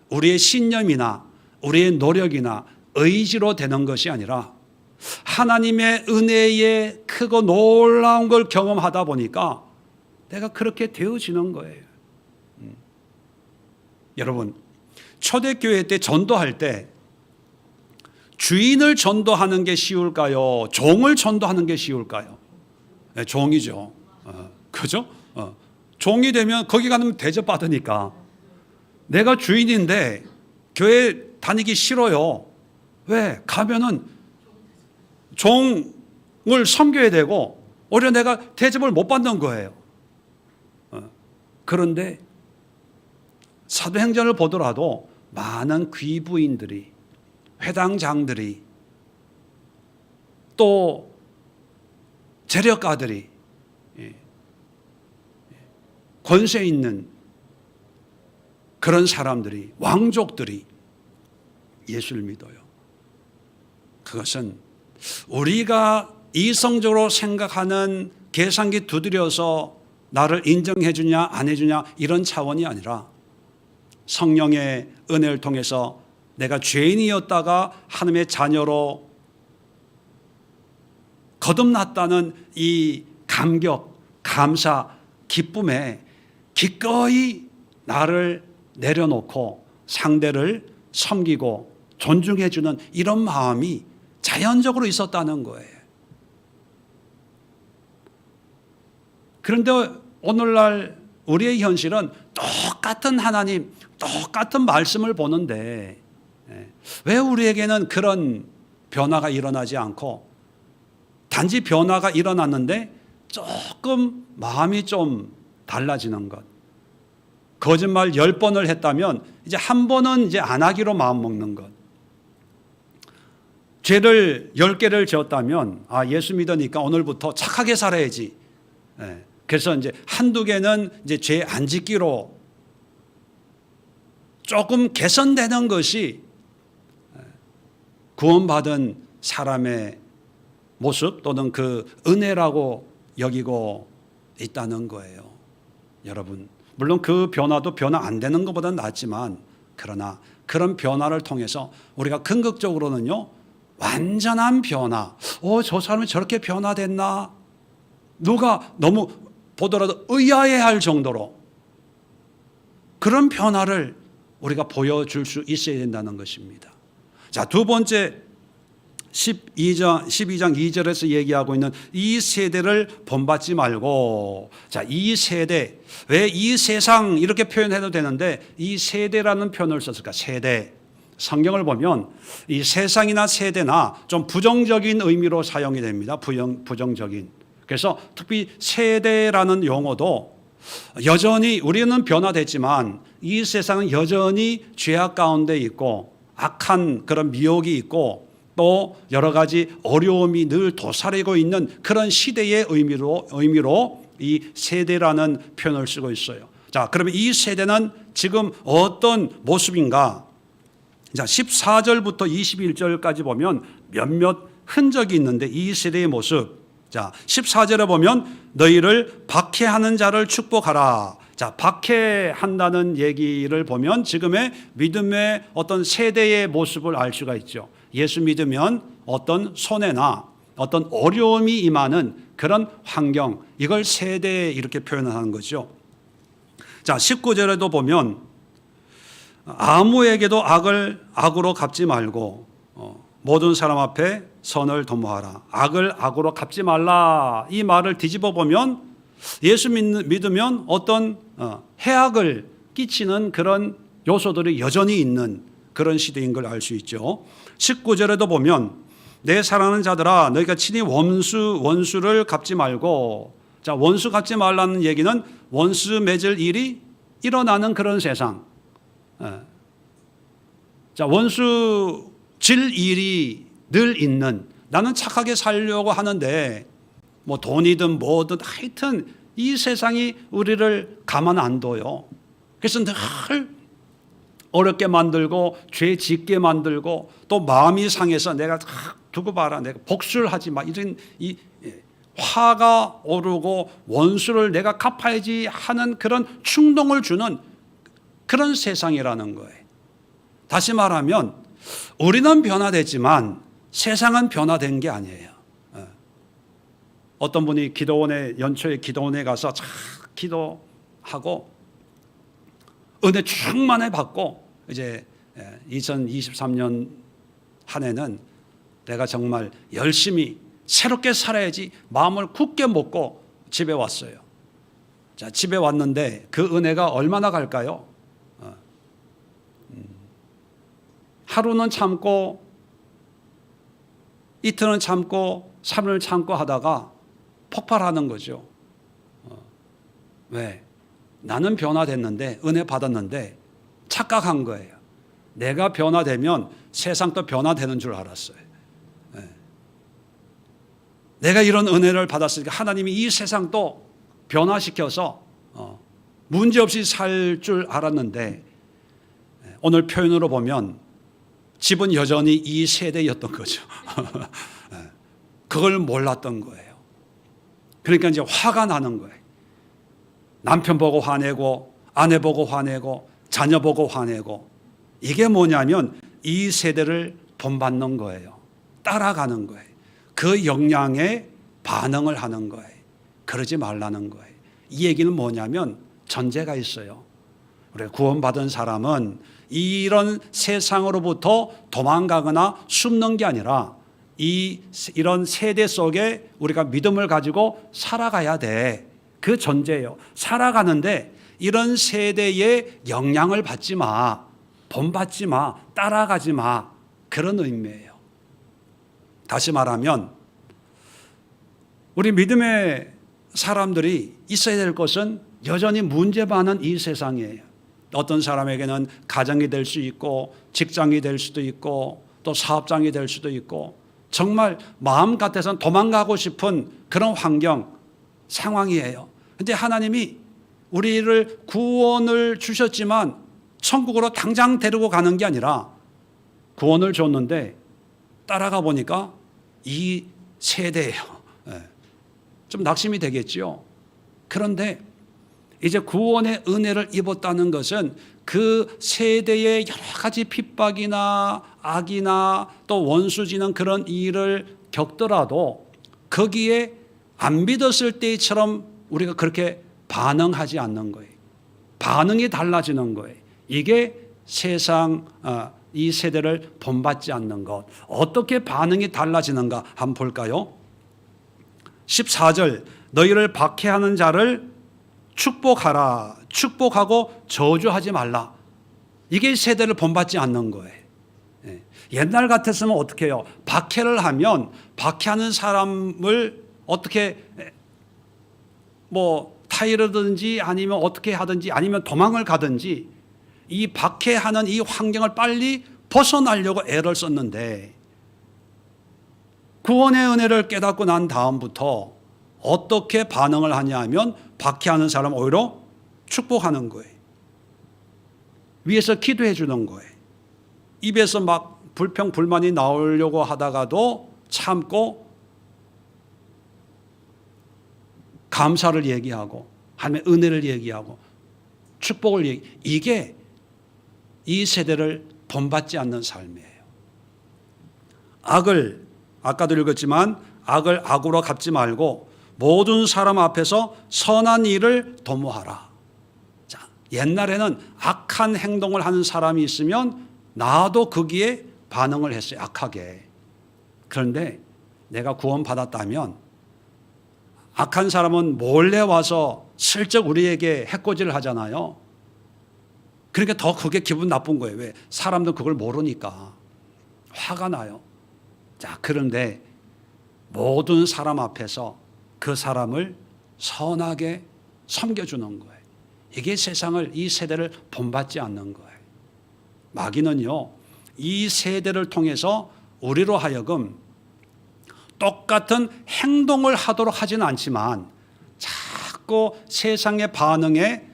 우리의 신념이나 우리의 노력이나 의지로 되는 것이 아니라 하나님의 은혜의 크고 놀라운 걸 경험하다 보니까 내가 그렇게 되어지는 거예요. 여러분, 초대교회 때 전도할 때 주인을 전도하는 게 쉬울까요? 종을 전도하는 게 쉬울까요? 네, 종이죠. 그죠? 종이 되면 거기 가면 대접받으니까. 내가 주인인데 교회 다니기 싫어요. 왜? 가면은 종을 섬겨야 되고 오히려 내가 대접을 못 받는 거예요. 그런데 사도행전을 보더라도 많은 귀부인들이, 회당장들이, 또 재력가들이, 권세 있는 그런 사람들이, 왕족들이 예수를 믿어요. 그것은 우리가 이성적으로 생각하는 계산기 두드려서 나를 인정해 주냐 안 해주냐 이런 차원이 아니라 성령의 은혜를 통해서 내가 죄인이었다가 하나님의 자녀로 거듭났다는 이 감격, 감사, 기쁨에 기꺼이 나를 내려놓고 상대를 섬기고 존중해 주는 이런 마음이 자연적으로 있었다는 거예요. 그런데 오늘날 우리의 현실은 똑같은 하나님, 똑같은 말씀을 보는데 왜 우리에게는 그런 변화가 일어나지 않고, 단지 변화가 일어났는데 조금 마음이 좀 달라지는 것. 거짓말 10번을 했다면 이제 한 번은 이제 안 하기로 마음 먹는 것. 죄를 10개를 지었다면 예수 믿으니까 오늘부터 착하게 살아야지. 그래서 이제 한두 개는 이제 죄 안 짓기로 조금 개선되는 것이 구원받은 사람의 모습 또는 그 은혜라고 여기고 있다는 거예요. 여러분, 물론 그 변화도 변화 안 되는 것보다는 낫지만, 그러나 그런 변화를 통해서 우리가 긍정적으로는요, 완전한 변화, 저 사람이 저렇게 변화됐나? 누가 너무 보더라도 의아해할 정도로 그런 변화를 우리가 보여줄 수 있어야 된다는 것입니다. 자, 두 번째 12장 2절에서 얘기하고 있는 이 세대를 본받지 말고, 자, 이 세대, 왜 이 세상 이렇게 표현해도 되는데 이 세대라는 표현을 썼을까? 세대. 성경을 보면 이 세상이나 세대나 좀 부정적인 의미로 사용이 됩니다. 부정적인. 그래서 특히 세대라는 용어도 여전히 우리는 변화됐지만 이 세상은 여전히 죄악 가운데 있고 악한 그런 미혹이 있고 또 여러 가지 어려움이 늘 도사리고 있는 그런 시대의 의미로 이 세대라는 표현을 쓰고 있어요. 자, 그러면 이 세대는 지금 어떤 모습인가? 자, 14절부터 21절까지 보면 몇몇 흔적이 있는데 이 세대의 모습. 자, 14절에 보면 너희를 박해하는 자를 축복하라. 자, 박해한다는 얘기를 보면 지금의 믿음의 어떤 세대의 모습을 알 수가 있죠. 예수 믿으면 어떤 손해나 어떤 어려움이 임하는 그런 환경, 이걸 세대 이렇게 표현하는 거죠. 자, 19절에도 보면 아무에게도 악으로 갚지 말고 모든 사람 앞에 선을 도모하라. 악을 악으로 갚지 말라. 이 말을 뒤집어 보면 예수 믿으면 어떤 해악을 끼치는 그런 요소들이 여전히 있는 그런 시대인 걸 알 수 있죠. 19절에도 보면 내 사랑하는 자들아 너희가 친히 원수를 갚지 말고, 자, 원수 갚지 말라는 얘기는 원수 맺을 일이 일어나는 그런 세상. 자, 원수 질 일이 늘 있는, 나는 착하게 살려고 하는데 뭐 돈이든 뭐든 하여튼 이 세상이 우리를 가만 안 둬요. 그래서 늘 어렵게 만들고 죄 짓게 만들고 또 마음이 상해서 내가 두고 봐라, 내가 복수를 하지 마, 이런 이 화가 오르고 원수를 내가 갚아야지 하는 그런 충동을 주는 그런 세상이라는 거예요. 다시 말하면 우리는 변화됐지만 세상은 변화된 게 아니에요. 어떤 분이 연초에 기도원에 가서 기도하고 은혜 충만히 받고 이제 2023년 한 해는 내가 정말 열심히 새롭게 살아야지 마음을 굳게 먹고 집에 왔어요. 자, 집에 왔는데 그 은혜가 얼마나 갈까요? 하루는 참고 이틀은 참고 3일을 참고 하다가 폭발하는 거죠. 왜? 나는 변화됐는데, 은혜 받았는데 착각한 거예요. 내가 변화되면 세상도 변화되는 줄 알았어요. 내가 이런 은혜를 받았으니까 하나님이 이 세상도 변화시켜서 문제없이 살 줄 알았는데 오늘 표현으로 보면 집은 여전히 이 세대였던 거죠. 그걸 몰랐던 거예요. 그러니까 이제 화가 나는 거예요. 남편 보고 화내고 아내 보고 화내고 자녀 보고 화내고, 이게 뭐냐면 이 세대를 본받는 거예요. 따라가는 거예요. 그 영향에 반응을 하는 거예요. 그러지 말라는 거예요. 이 얘기는 뭐냐면 전제가 있어요. 우리 구원받은 사람은 이런 세상으로부터 도망가거나 숨는 게 아니라 이런 세대 속에 우리가 믿음을 가지고 살아가야 돼. 그 전제예요. 살아가는데 이런 세대의 영향을 받지 마, 본받지 마, 따라가지 마, 그런 의미예요. 다시 말하면 우리 믿음의 사람들이 있어야 될 것은 여전히 문제 많은 이 세상이에요. 어떤 사람에게는 가정이 될 수 있고 직장이 될 수도 있고 또 사업장이 될 수도 있고 정말 마음 같아서는 도망가고 싶은 그런 환경, 상황이에요. 그런데 하나님이 우리를 구원을 주셨지만 천국으로 당장 데리고 가는 게 아니라 구원을 줬는데 따라가 보니까 이 세대예요. 좀 낙심이 되겠죠. 그런데 이제 구원의 은혜를 입었다는 것은 그 세대의 여러 가지 핍박이나 악이나 또 원수지는 그런 일을 겪더라도 거기에 안 믿었을 때처럼 우리가 그렇게 반응하지 않는 거예요. 반응이 달라지는 거예요. 이게 세상 이 세대를 본받지 않는 것, 어떻게 반응이 달라지는가 한번 볼까요? 14절, 너희를 박해하는 자를 축복하라. 축복하고 저주하지 말라. 이게 세대를 본받지 않는 거예요. 옛날 같았으면 어떻게 해요? 박해를 하면 박해하는 사람을 어떻게 타이르든지 아니면 어떻게 하든지 아니면 도망을 가든지 이 박해하는 이 환경을 빨리 벗어나려고 애를 썼는데 구원의 은혜를 깨닫고 난 다음부터 어떻게 반응을 하냐 하면 박해하는 사람 오히려 축복하는 거예요. 위에서 기도해 주는 거예요. 입에서 막 불평 불만이 나오려고 하다가도 참고 감사를 얘기하고 하나님의 은혜를 얘기하고 축복을 이게 이 세대를 본받지 않는 삶이에요. 악을 아까도 읽었지만 악을 악으로 갚지 말고 모든 사람 앞에서 선한 일을 도모하라. 자, 옛날에는 악한 행동을 하는 사람이 있으면 나도 거기에 반응을 했어요. 악하게. 그런데 내가 구원받았다면 악한 사람은 몰래 와서 슬쩍 우리에게 해코지를 하잖아요. 그러니까 더 그게 기분 나쁜 거예요. 왜? 사람도 그걸 모르니까 화가 나요. 자, 그런데 모든 사람 앞에서 그 사람을 선하게 섬겨주는 거예요. 이게 세상을, 이 세대를 본받지 않는 거예요. 마귀는요, 이 세대를 통해서 우리로 하여금 똑같은 행동을 하도록 하지는 않지만 자꾸 세상의 반응에,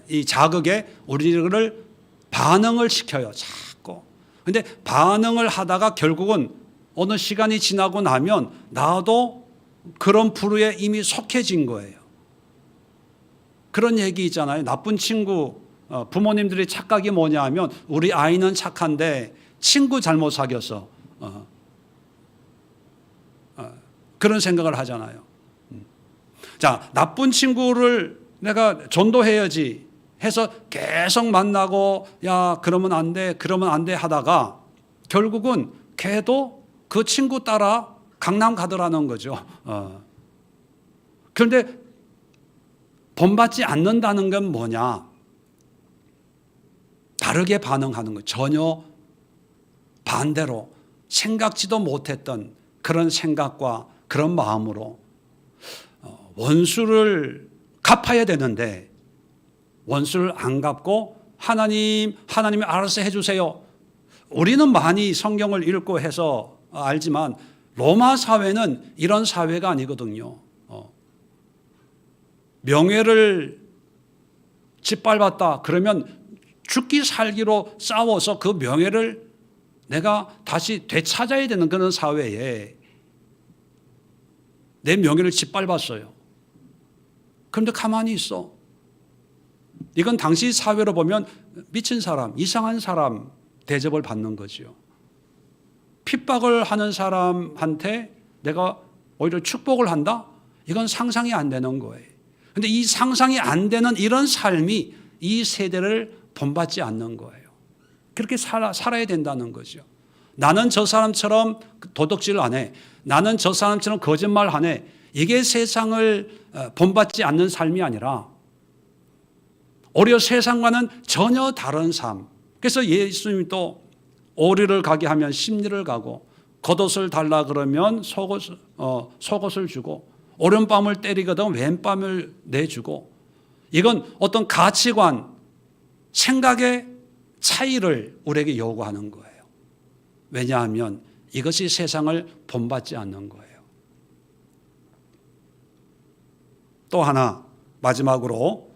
이 자극에 우리를 반응을 시켜요. 자꾸. 근데 반응을 하다가 결국은 어느 시간이 지나고 나면 나도 그런 부류에 이미 속해진 거예요. 그런 얘기 있잖아요. 나쁜 친구, 부모님들의 착각이 뭐냐 하면 우리 아이는 착한데 친구 잘못 사귀어서 그런 생각을 하잖아요. 자, 나쁜 친구를 내가 전도해야지 해서 계속 만나고 야 그러면 안 돼, 그러면 안 돼 하다가 결국은 걔도 그 친구 따라 강남 가더라는 거죠. 그런데 본받지 않는다는 건 뭐냐? 다르게 반응하는 거. 전혀 반대로 생각지도 못했던 그런 생각과 그런 마음으로 원수를 갚아야 되는데 원수를 안 갚고 하나님이 알아서 해주세요. 우리는 많이 성경을 읽고 해서 알지만 로마 사회는 이런 사회가 아니거든요. 명예를 짓밟았다 그러면 죽기 살기로 싸워서 그 명예를 내가 다시 되찾아야 되는 그런 사회에 내 명예를 짓밟았어요. 그런데 가만히 있어. 이건 당시 사회로 보면 미친 사람, 이상한 사람 대접을 받는 거죠. 핍박을 하는 사람한테 내가 오히려 축복을 한다? 이건 상상이 안 되는 거예요. 그런데 이 상상이 안 되는 이런 삶이 이 세대를 본받지 않는 거예요. 그렇게 살아야 된다는 거죠. 나는 저 사람처럼 도덕질 안 해. 나는 저 사람처럼 거짓말 안 해. 이게 세상을 본받지 않는 삶이 아니라 오히려 세상과는 전혀 다른 삶. 그래서 예수님이 또 오리를 가게 하면 심리를 가고 겉옷을 달라 그러면 속옷을 주고 오른밤을 때리거든 왼밤을 내주고 이건 어떤 가치관, 생각의 차이를 우리에게 요구하는 거예요. 왜냐하면 이것이 세상을 본받지 않는 거예요. 또 하나 마지막으로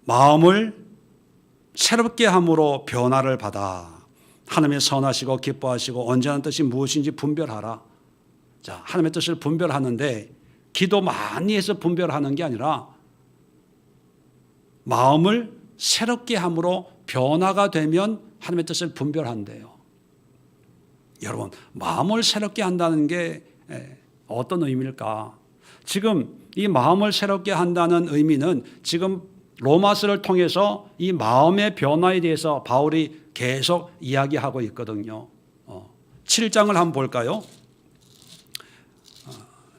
마음을 새롭게 함으로 변화를 받아 하나님의 선하시고 기뻐하시고 온전한 뜻이 무엇인지 분별하라. 자, 하나님의 뜻을 분별하는데 기도 많이 해서 분별하는 게 아니라 마음을 새롭게 함으로 변화가 되면 하나님의 뜻을 분별한대요. 여러분, 마음을 새롭게 한다는 게 어떤 의미일까? 지금 이 마음을 새롭게 한다는 의미는 지금 로마서를 통해서 이 마음의 변화에 대해서 바울이 계속 이야기하고 있거든요. 7장을 한번 볼까요?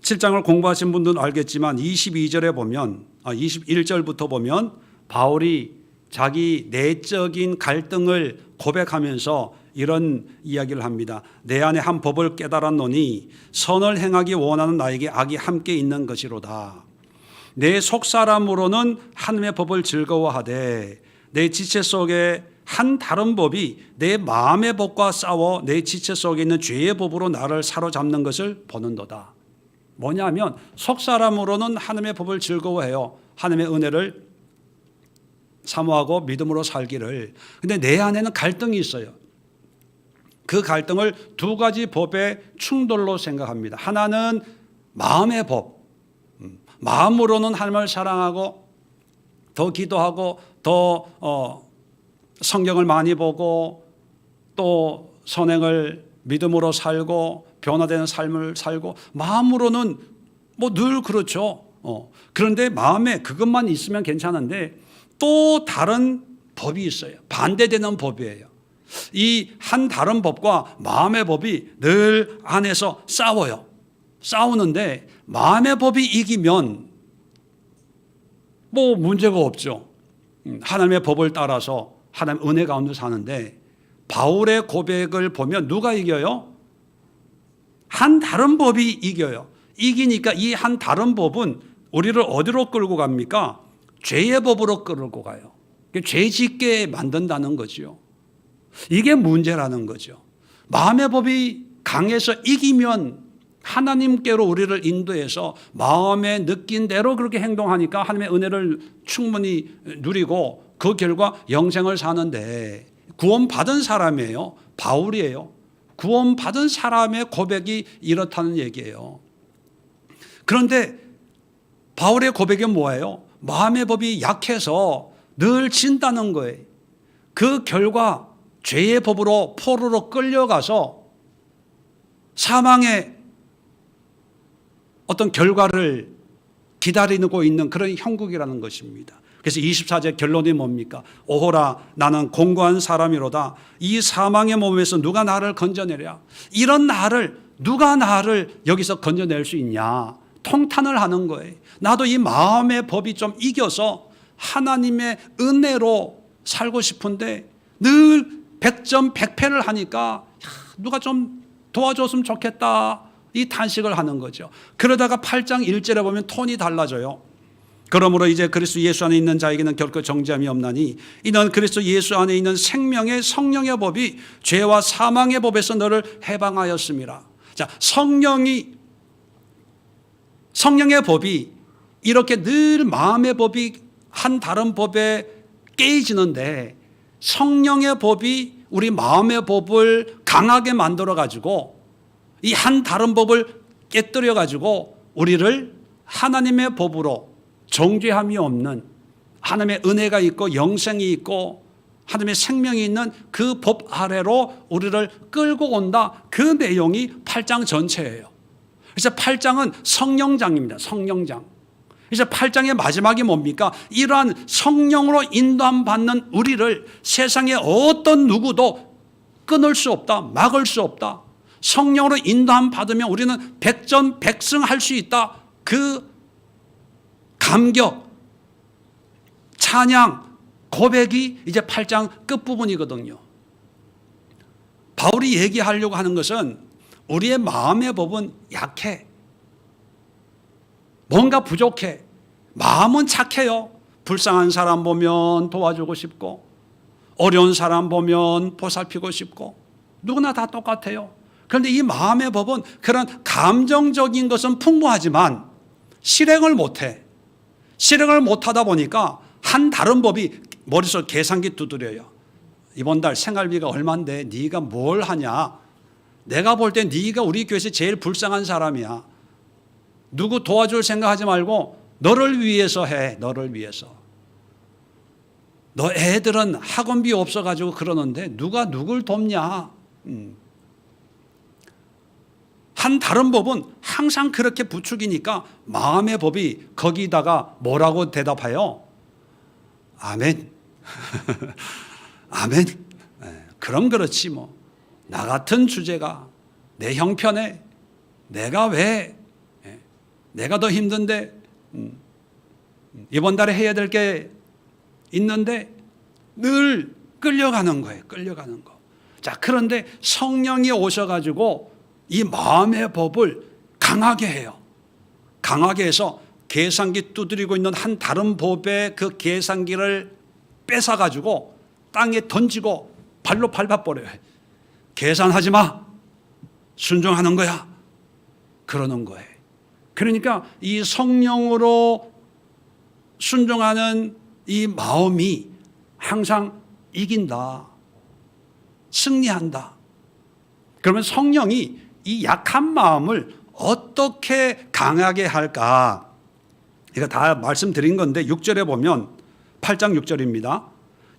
7장을 공부하신 분들은 알겠지만 22절에 보면 21절부터 보면 바울이 자기 내적인 갈등을 고백하면서 이런 이야기를 합니다. 내 안에 한 법을 깨달았노니 선을 행하기 원하는 나에게 악이 함께 있는 것이로다. 내 속사람으로는 하나님의 법을 즐거워하되 내 지체 속에 한 다른 법이 내 마음의 법과 싸워 내 지체 속에 있는 죄의 법으로 나를 사로잡는 것을 보는도다. 뭐냐면 속사람으로는 하나님의 법을 즐거워해요. 하나님의 은혜를 사모하고 믿음으로 살기를. 근데 내 안에는 갈등이 있어요. 그 갈등을 두 가지 법의 충돌로 생각합니다. 하나는 마음의 법. 마음으로는 하나님을 사랑하고 더 기도하고 더 성경을 많이 보고 또 선행을 믿음으로 살고 변화되는 삶을 살고 마음으로는 뭐 늘 그렇죠. 그런데 마음에 그것만 있으면 괜찮은데 또 다른 법이 있어요. 반대되는 법이에요. 이 한 다른 법과 마음의 법이 늘 안에서 싸워요. 싸우는데 마음의 법이 이기면 뭐 문제가 없죠. 하나님의 법을 따라서 하나님 은혜 가운데 사는데 바울의 고백을 보면 누가 이겨요? 한 다른 법이 이겨요. 이기니까 이 한 다른 법은 우리를 어디로 끌고 갑니까? 죄의 법으로 끌고 가요. 죄 짓게 만든다는 거죠. 이게 문제라는 거죠. 마음의 법이 강해서 이기면 하나님께로 우리를 인도해서 마음에 느낀 대로 그렇게 행동하니까 하나님의 은혜를 충분히 누리고 그 결과 영생을 사는데 구원받은 사람이에요. 바울이에요. 구원받은 사람의 고백이 이렇다는 얘기예요. 그런데 바울의 고백이 뭐예요? 마음의 법이 약해서 늘 진다는 거예요. 그 결과 죄의 법으로 포로로 끌려가서 사망의 어떤 결과를 기다리고 있는 그런 형국이라는 것입니다. 그래서 24절 결론이 뭡니까? 오호라 나는 공고한 사람이로다. 이 사망의 몸에서 누가 나를 건져내랴. 이런 나를 누가 나를 여기서 건져낼 수 있냐. 통탄을 하는 거예요. 나도 이 마음의 법이 좀 이겨서 하나님의 은혜로 살고 싶은데 늘 100점 100패를 하니까 누가 좀 도와줬으면 좋겠다. 이 탄식을 하는 거죠. 그러다가 8장 1절에 보면 톤이 달라져요. 그러므로 이제 그리스도 예수 안에 있는 자에게는 결코 정죄함이 없나니 이는 그리스도 예수 안에 있는 생명의 성령의 법이 죄와 사망의 법에서 너를 해방하였음이라. 자, 성령의 법이 이렇게 늘 마음의 법이 한 다른 법에 깨지는데 성령의 법이 우리 마음의 법을 강하게 만들어 가지고 이 한 다른 법을 깨뜨려 가지고 우리를 하나님의 법으로 정죄함이 없는 하나님의 은혜가 있고 영생이 있고 하나님의 생명이 있는 그 법 아래로 우리를 끌고 온다. 그 내용이 8장 전체예요. 그래서 8장은 성령장입니다. 성령장. 그래서 8장의 마지막이 뭡니까? 이러한 성령으로 인도함 받는 우리를 세상의 어떤 누구도 끊을 수 없다. 막을 수 없다. 성령으로 인도함 받으면 우리는 백전백승할 수 있다. 그 감격, 찬양, 고백이 이제 8장 끝부분이거든요. 바울이 얘기하려고 하는 것은 우리의 마음의 법은 약해. 뭔가 부족해. 마음은 착해요. 불쌍한 사람 보면 도와주고 싶고 어려운 사람 보면 보살피고 싶고 누구나 다 똑같아요. 그런데 이 마음의 법은 그런 감정적인 것은 풍부하지만 실행을 못해. 실행을 못하다 보니까 한 다른 법이 머릿속 계산기 두드려요. 이번 달 생활비가 얼만데 네가 뭘 하냐. 내가 볼 때 네가 우리 교회에서 제일 불쌍한 사람이야. 누구 도와줄 생각하지 말고 너를 위해서 해. 너를 위해서. 너 애들은 학원비 없어가지고 그러는데 누가 누굴 돕냐. 한 다른 법은 항상 그렇게 부추기니까 마음의 법이 거기다가 뭐라고 대답해요? 아멘. 아멘. 그럼 그렇지 뭐. 나 같은 주제가 내 형편에 내가 왜 내가 더 힘든데 이번 달에 해야 될 게 있는데 늘 끌려가는 거예요. 끌려가는 거. 자, 그런데 성령이 오셔가지고 이 마음의 법을 강하게 해요. 강하게 해서 계산기 두드리고 있는 한 다른 법의 그 계산기를 뺏어가지고 땅에 던지고 발로 밟아버려요. 계산하지 마. 순종하는 거야. 그러는 거예요. 그러니까 이 성령으로 순종하는 이 마음이 항상 이긴다. 승리한다. 그러면 성령이 이 약한 마음을 어떻게 강하게 할까? 이거 다 말씀드린 건데 6절에 보면 8장 6절입니다.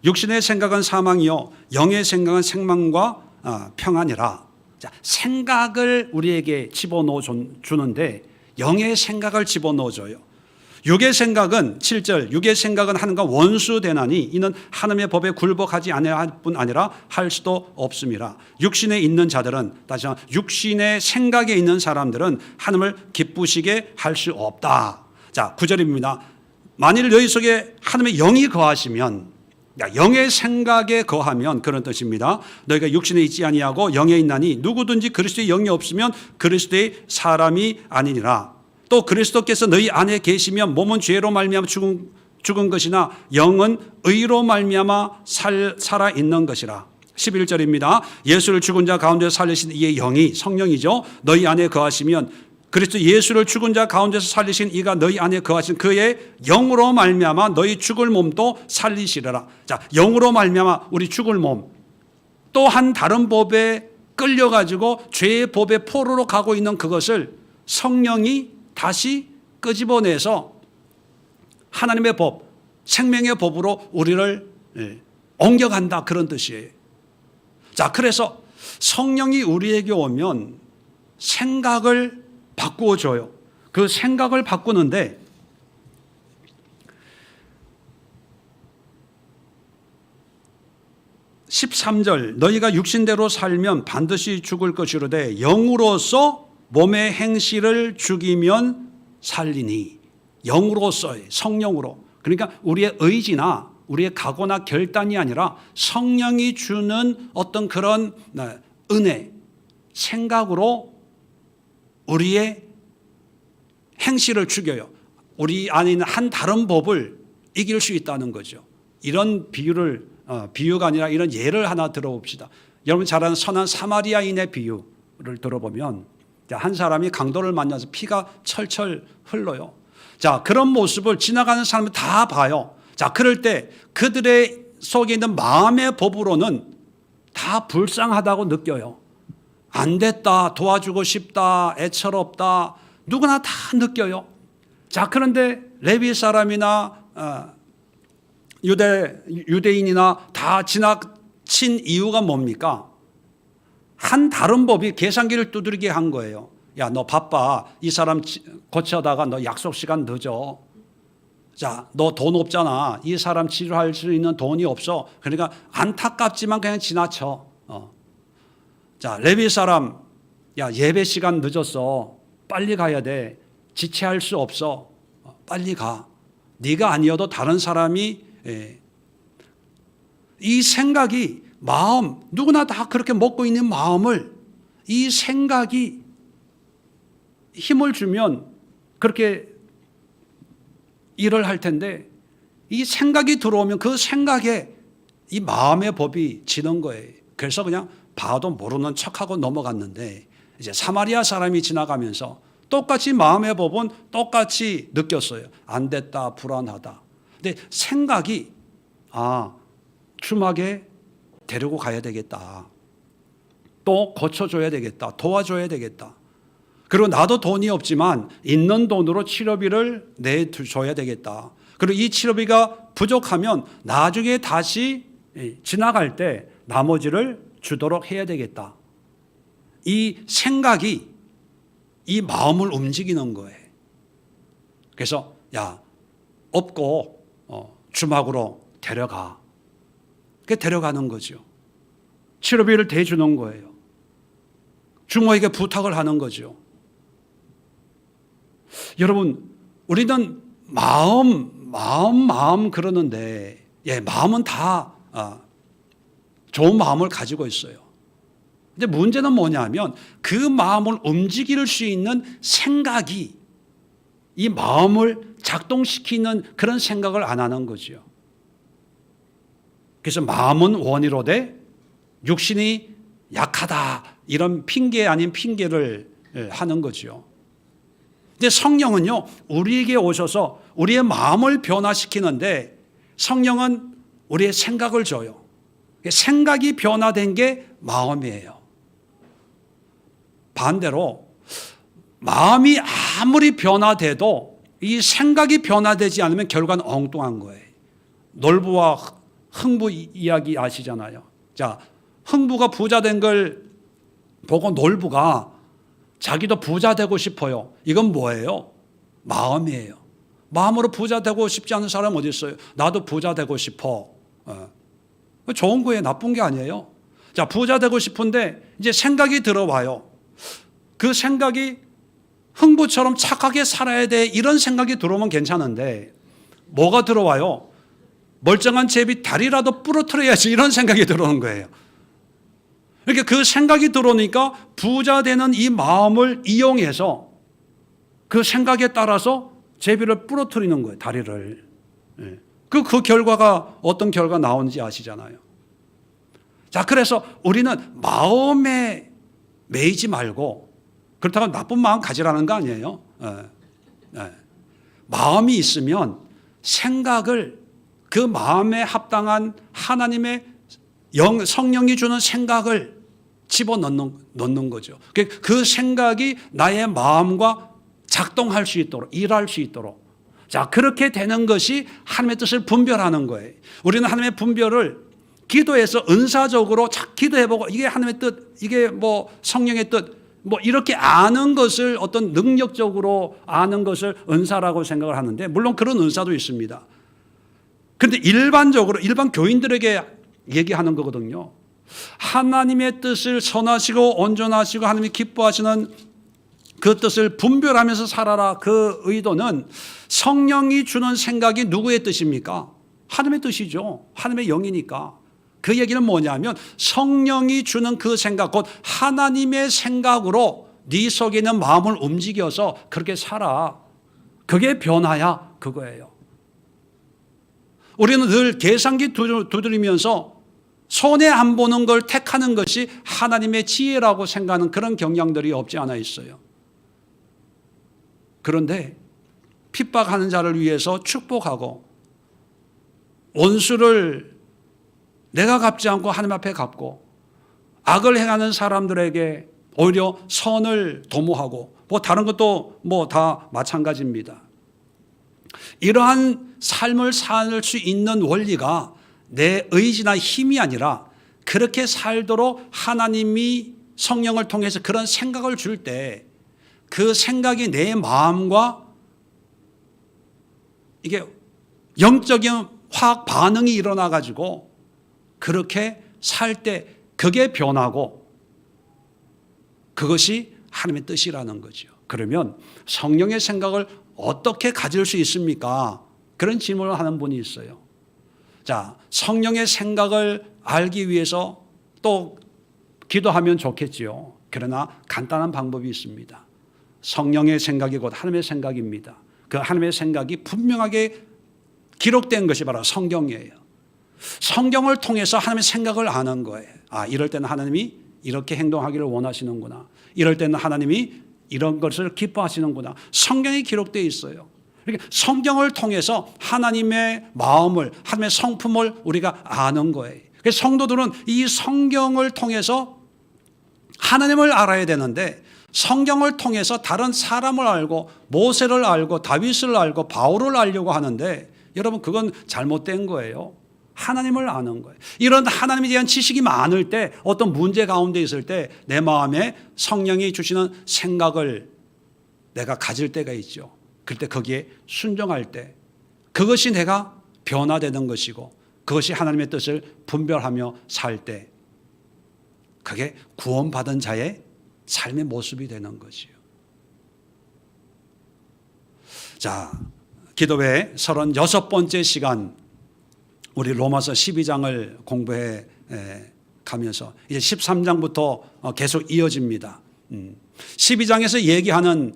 육신의 생각은 사망이요 영의 생각은 생명과 평안이라. 자, 생각을 우리에게 집어넣어 주는데 영의 생각을 집어넣어 줘요. 육의 생각은 7절 육의 생각은 하나님과 원수되나니 이는 하나님의 법에 굴복하지 아니할 뿐 아니라 할 수도 없음이라. 육신에 있는 자들은 다시 한번 육신의 생각에 있는 사람들은 하나님을 기쁘시게 할 수 없다. 자, 9절입니다. 만일 너희 속에 하나님의 영이 거하시면, 영의 생각에 거하면 그런 뜻입니다. 너희가 육신에 있지 아니하고 영에 있나니 누구든지 그리스도의 영이 없으면 그리스도의 사람이 아니니라. 또 그리스도께서 너희 안에 계시면 몸은 죄로 말미암아 죽은 것이나 영은 의로 말미암아 살아 있는 것이라. 11절입니다. 예수를 죽은 자 가운데서 살리신 이의 영이 성령이죠. 너희 안에 거하시면 그리스도 예수를 죽은 자 가운데서 살리신 이가 너희 안에 거하신 그의 영으로 말미암아 너희 죽을 몸도 살리시리라. 자, 영으로 말미암아 우리 죽을 몸, 또 한 다른 법에 끌려가지고 죄의 법의 포로로 가고 있는 그것을 성령이 다시 끄집어내서 하나님의 법, 생명의 법으로 우리를 옮겨간다, 그런 뜻이에요. 자, 그래서 성령이 우리에게 오면 생각을 바꾸어줘요. 그 생각을 바꾸는데 13절 너희가 육신대로 살면 반드시 죽을 것이로되 영으로서 몸의 행실을 죽이면 살리니. 영으로서의 성령으로. 그러니까 우리의 의지나 우리의 각오나 결단이 아니라 성령이 주는 어떤 그런 은혜, 생각으로 우리의 행실을 죽여요. 우리 안에 있는 한 다른 법을 이길 수 있다는 거죠. 이런 비유가 아니라 이런 예를 하나 들어봅시다. 여러분 잘 아는 선한 사마리아인의 비유를 들어보면 한 사람이 강도를 만나서 피가 철철 흘러요. 자, 그런 모습을 지나가는 사람은 다 봐요. 자, 그럴 때 그들의 속에 있는 마음의 법으로는 다 불쌍하다고 느껴요. 안 됐다, 도와주고 싶다, 애처롭다, 누구나 다 느껴요. 자, 그런데 레위 사람이나 유대인이나 다 지나친 이유가 뭡니까? 한 다른 법이 계산기를 두드리게 한 거예요. 야, 너 바빠. 이 사람 고쳐다가 너 약속 시간 늦어. 자, 너 돈 없잖아. 이 사람 치료할 수 있는 돈이 없어. 그러니까 안타깝지만 그냥 지나쳐. 자, 레위 사람, 야, 예배 시간 늦었어. 빨리 가야 돼. 지체할 수 없어. 빨리 가. 네가 아니어도 다른 사람이. 이 생각이 마음, 누구나 다 그렇게 먹고 있는 마음을, 이 생각이 힘을 주면 그렇게 일을 할 텐데, 이 생각이 들어오면 그 생각에 이 마음의 법이 지는 거예요. 그래서 그냥 봐도 모르는 척하고 넘어갔는데, 이제 사마리아 사람이 지나가면서 똑같이 마음의 법은 똑같이 느꼈어요. 안 됐다, 불안하다. 근데 생각이 주막에 데리고 가야 되겠다. 또 고쳐줘야 되겠다. 도와줘야 되겠다. 그리고 나도 돈이 없지만 있는 돈으로 치료비를 내줘야 되겠다. 그리고 이 치료비가 부족하면 나중에 다시 지나갈 때 나머지를 주도록 해야 되겠다. 이 생각이 이 마음을 움직이는 거예요. 그래서 야, 없고 주막으로 데려가. 그 데려가는 거죠. 치료비를 대주는 거예요. 주모에게 부탁을 하는 거죠. 여러분, 우리는 마음 그러는데, 마음은 다 좋은 마음을 가지고 있어요. 근데 문제는 뭐냐면 그 마음을 움직일 수 있는 생각이 이 마음을 작동시키는 그런 생각을 안 하는 거죠. 그래서 마음은 원이로되 육신이 약하다, 이런 핑계 아닌 핑계를 하는 거죠. 근데 성령은요, 우리에게 오셔서 우리의 마음을 변화시키는데 성령은 우리의 생각을 줘요. 생각이 변화된 게 마음이에요. 반대로 마음이 아무리 변화돼도 이 생각이 변화되지 않으면 결과는 엉뚱한 거예요. 놀부와 흥부 이야기 아시잖아요. 자, 흥부가 부자 된 걸 보고 놀부가 자기도 부자 되고 싶어요. 이건 뭐예요? 마음이에요. 마음으로 부자 되고 싶지 않은 사람 어디 있어요? 나도 부자 되고 싶어. 좋은 거예요. 나쁜 게 아니에요. 자, 부자 되고 싶은데 이제 생각이 들어와요. 그 생각이 흥부처럼 착하게 살아야 돼, 이런 생각이 들어오면 괜찮은데 뭐가 들어와요? 멀쩡한 제비 다리라도 부러뜨려야지, 이런 생각이 들어오는 거예요. 그러니까 그 생각이 들어오니까 부자 되는 이 마음을 이용해서 그 생각에 따라서 제비를 부러뜨리는 거예요, 다리를. 그 결과가 어떤 결과 나오는지 아시잖아요. 자, 그래서 우리는 마음에 매이지 말고, 그렇다고 나쁜 마음 가지라는 거 아니에요. 마음이 있으면 생각을, 그 마음에 합당한 하나님의 성령이 주는 생각을 집어넣는 거죠. 그 생각이 나의 마음과 작동할 수 있도록, 일할 수 있도록. 자, 그렇게 되는 것이 하나님의 뜻을 분별하는 거예요. 우리는 하나님의 분별을 기도해서 은사적으로 기도해보고 이게 하나님의 뜻, 이게 뭐 성령의 뜻, 뭐 이렇게 아는 것을, 어떤 능력적으로 아는 것을 은사라고 생각을 하는데, 물론 그런 은사도 있습니다. 그런데 일반적으로 일반 교인들에게 얘기하는 거거든요. 하나님의 뜻을 선하시고 온전하시고 하나님이 기뻐하시는 그 뜻을 분별하면서 살아라. 그 의도는 성령이 주는 생각이 누구의 뜻입니까? 하나님의 뜻이죠. 하나님의 영이니까. 그 얘기는 뭐냐면 성령이 주는 그 생각, 곧 하나님의 생각으로 네 속에 있는 마음을 움직여서 그렇게 살아. 그게 변화야, 그거예요. 우리는 늘 계산기 두드리면서 손해 안 보는 걸 택하는 것이 하나님의 지혜라고 생각하는 그런 경향들이 없지 않아 있어요. 그런데 핍박하는 자를 위해서 축복하고, 원수를 내가 갚지 않고 하나님 앞에 갚고, 악을 행하는 사람들에게 오히려 선을 도모하고, 뭐 다른 것도 뭐 다 마찬가지입니다. 이러한 삶을 살 수 있는 원리가 내 의지나 힘이 아니라, 그렇게 살도록 하나님이 성령을 통해서 그런 생각을 줄 때 그 생각이 내 마음과 이게 영적인 화학 반응이 일어나 가지고 그렇게 살 때 그게 변하고, 그것이 하나님의 뜻이라는 거죠. 그러면 성령의 생각을 어떻게 가질 수 있습니까? 그런 질문을 하는 분이 있어요. 자, 성령의 생각을 알기 위해서 또 기도하면 좋겠지요. 그러나 간단한 방법이 있습니다. 성령의 생각이 곧 하나님의 생각입니다. 그 하나님의 생각이 분명하게 기록된 것이 바로 성경이에요. 성경을 통해서 하나님의 생각을 아는 거예요. 아, 이럴 때는 하나님이 이렇게 행동하기를 원하시는구나. 이럴 때는 하나님이 이런 것을 기뻐하시는구나. 성경에 기록되어 있어요. 그러니까 성경을 통해서 하나님의 마음을, 하나님의 성품을 우리가 아는 거예요. 그래서 성도들은 이 성경을 통해서 하나님을 알아야 되는데, 성경을 통해서 다른 사람을 알고, 모세를 알고, 다윗을 알고, 바울을 알려고 하는데, 여러분, 그건 잘못된 거예요. 하나님을 아는 거예요. 이런 하나님에 대한 지식이 많을 때, 어떤 문제 가운데 있을 때 내 마음에 성령이 주시는 생각을 내가 가질 때가 있죠. 그때 거기에 순종할 때 그것이 내가 변화되는 것이고, 그것이 하나님의 뜻을 분별하며 살 때 그게 구원받은 자의 삶의 모습이 되는 것이요. 자, 기도회 36번째 시간 우리 로마서 12장을 공부해 가면서 이제 13장부터 계속 이어집니다. 12장에서 얘기하는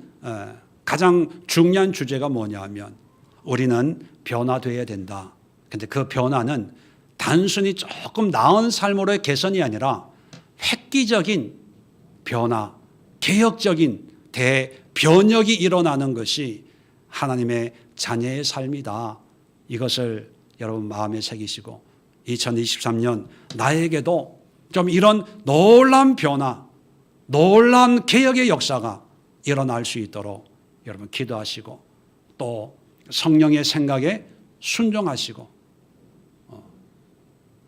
가장 중요한 주제가 뭐냐 하면 우리는 변화되어야 된다. 근데 그 변화는 단순히 조금 나은 삶으로의 개선이 아니라 획기적인 변화, 개혁적인 대변혁이 일어나는 것이 하나님의 자녀의 삶이다. 이것을 여러분 마음에 새기시고 2023년 나에게도 좀 이런 놀라운 변화, 놀라운 개혁의 역사가 일어날 수 있도록 여러분 기도하시고 또 성령의 생각에 순종하시고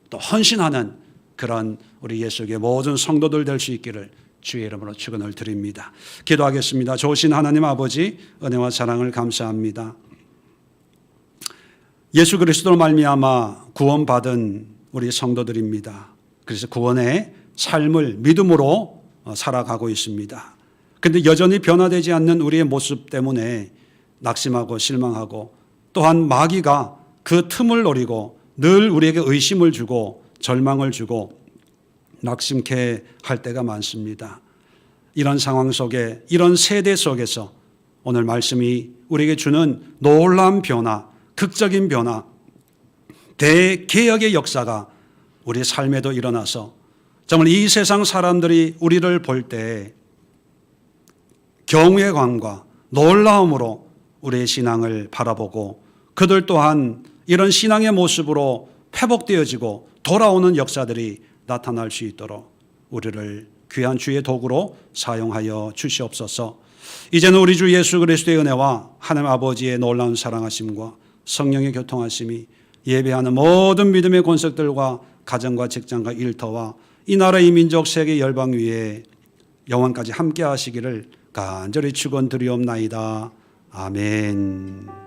또 헌신하는 그런 우리 예수의 모든 성도들 될 수 있기를 주의 이름으로 축원을 드립니다. 기도하겠습니다. 좋으신 하나님 아버지, 은혜와 사랑을 감사합니다. 예수 그리스도로 말미암아 구원받은 우리 성도들입니다. 그래서 구원의 삶을 믿음으로 살아가고 있습니다. 그런데 여전히 변화되지 않는 우리의 모습 때문에 낙심하고 실망하고 또한 마귀가 그 틈을 노리고 늘 우리에게 의심을 주고 절망을 주고 낙심케 할 때가 많습니다. 이런 상황 속에 이런 세대 속에서 오늘 말씀이 우리에게 주는 놀라운 변화, 극적인 변화, 대개혁의 역사가 우리 삶에도 일어나서 정말 이 세상 사람들이 우리를 볼 때 경외감과 놀라움으로 우리의 신앙을 바라보고 그들 또한 이런 신앙의 모습으로 회복되어지고 돌아오는 역사들이 나타날 수 있도록 우리를 귀한 주의 도구로 사용하여 주시옵소서. 이제는 우리 주 예수 그리스도의 은혜와 하나님 아버지의 놀라운 사랑하심과 성령의 교통하심이 예배하는 모든 믿음의 권속들과 가정과 직장과 일터와 이 나라 이 민족 세계 열방 위에 영원까지 함께 하시기를 간절히 축원드리옵나이다. 아멘.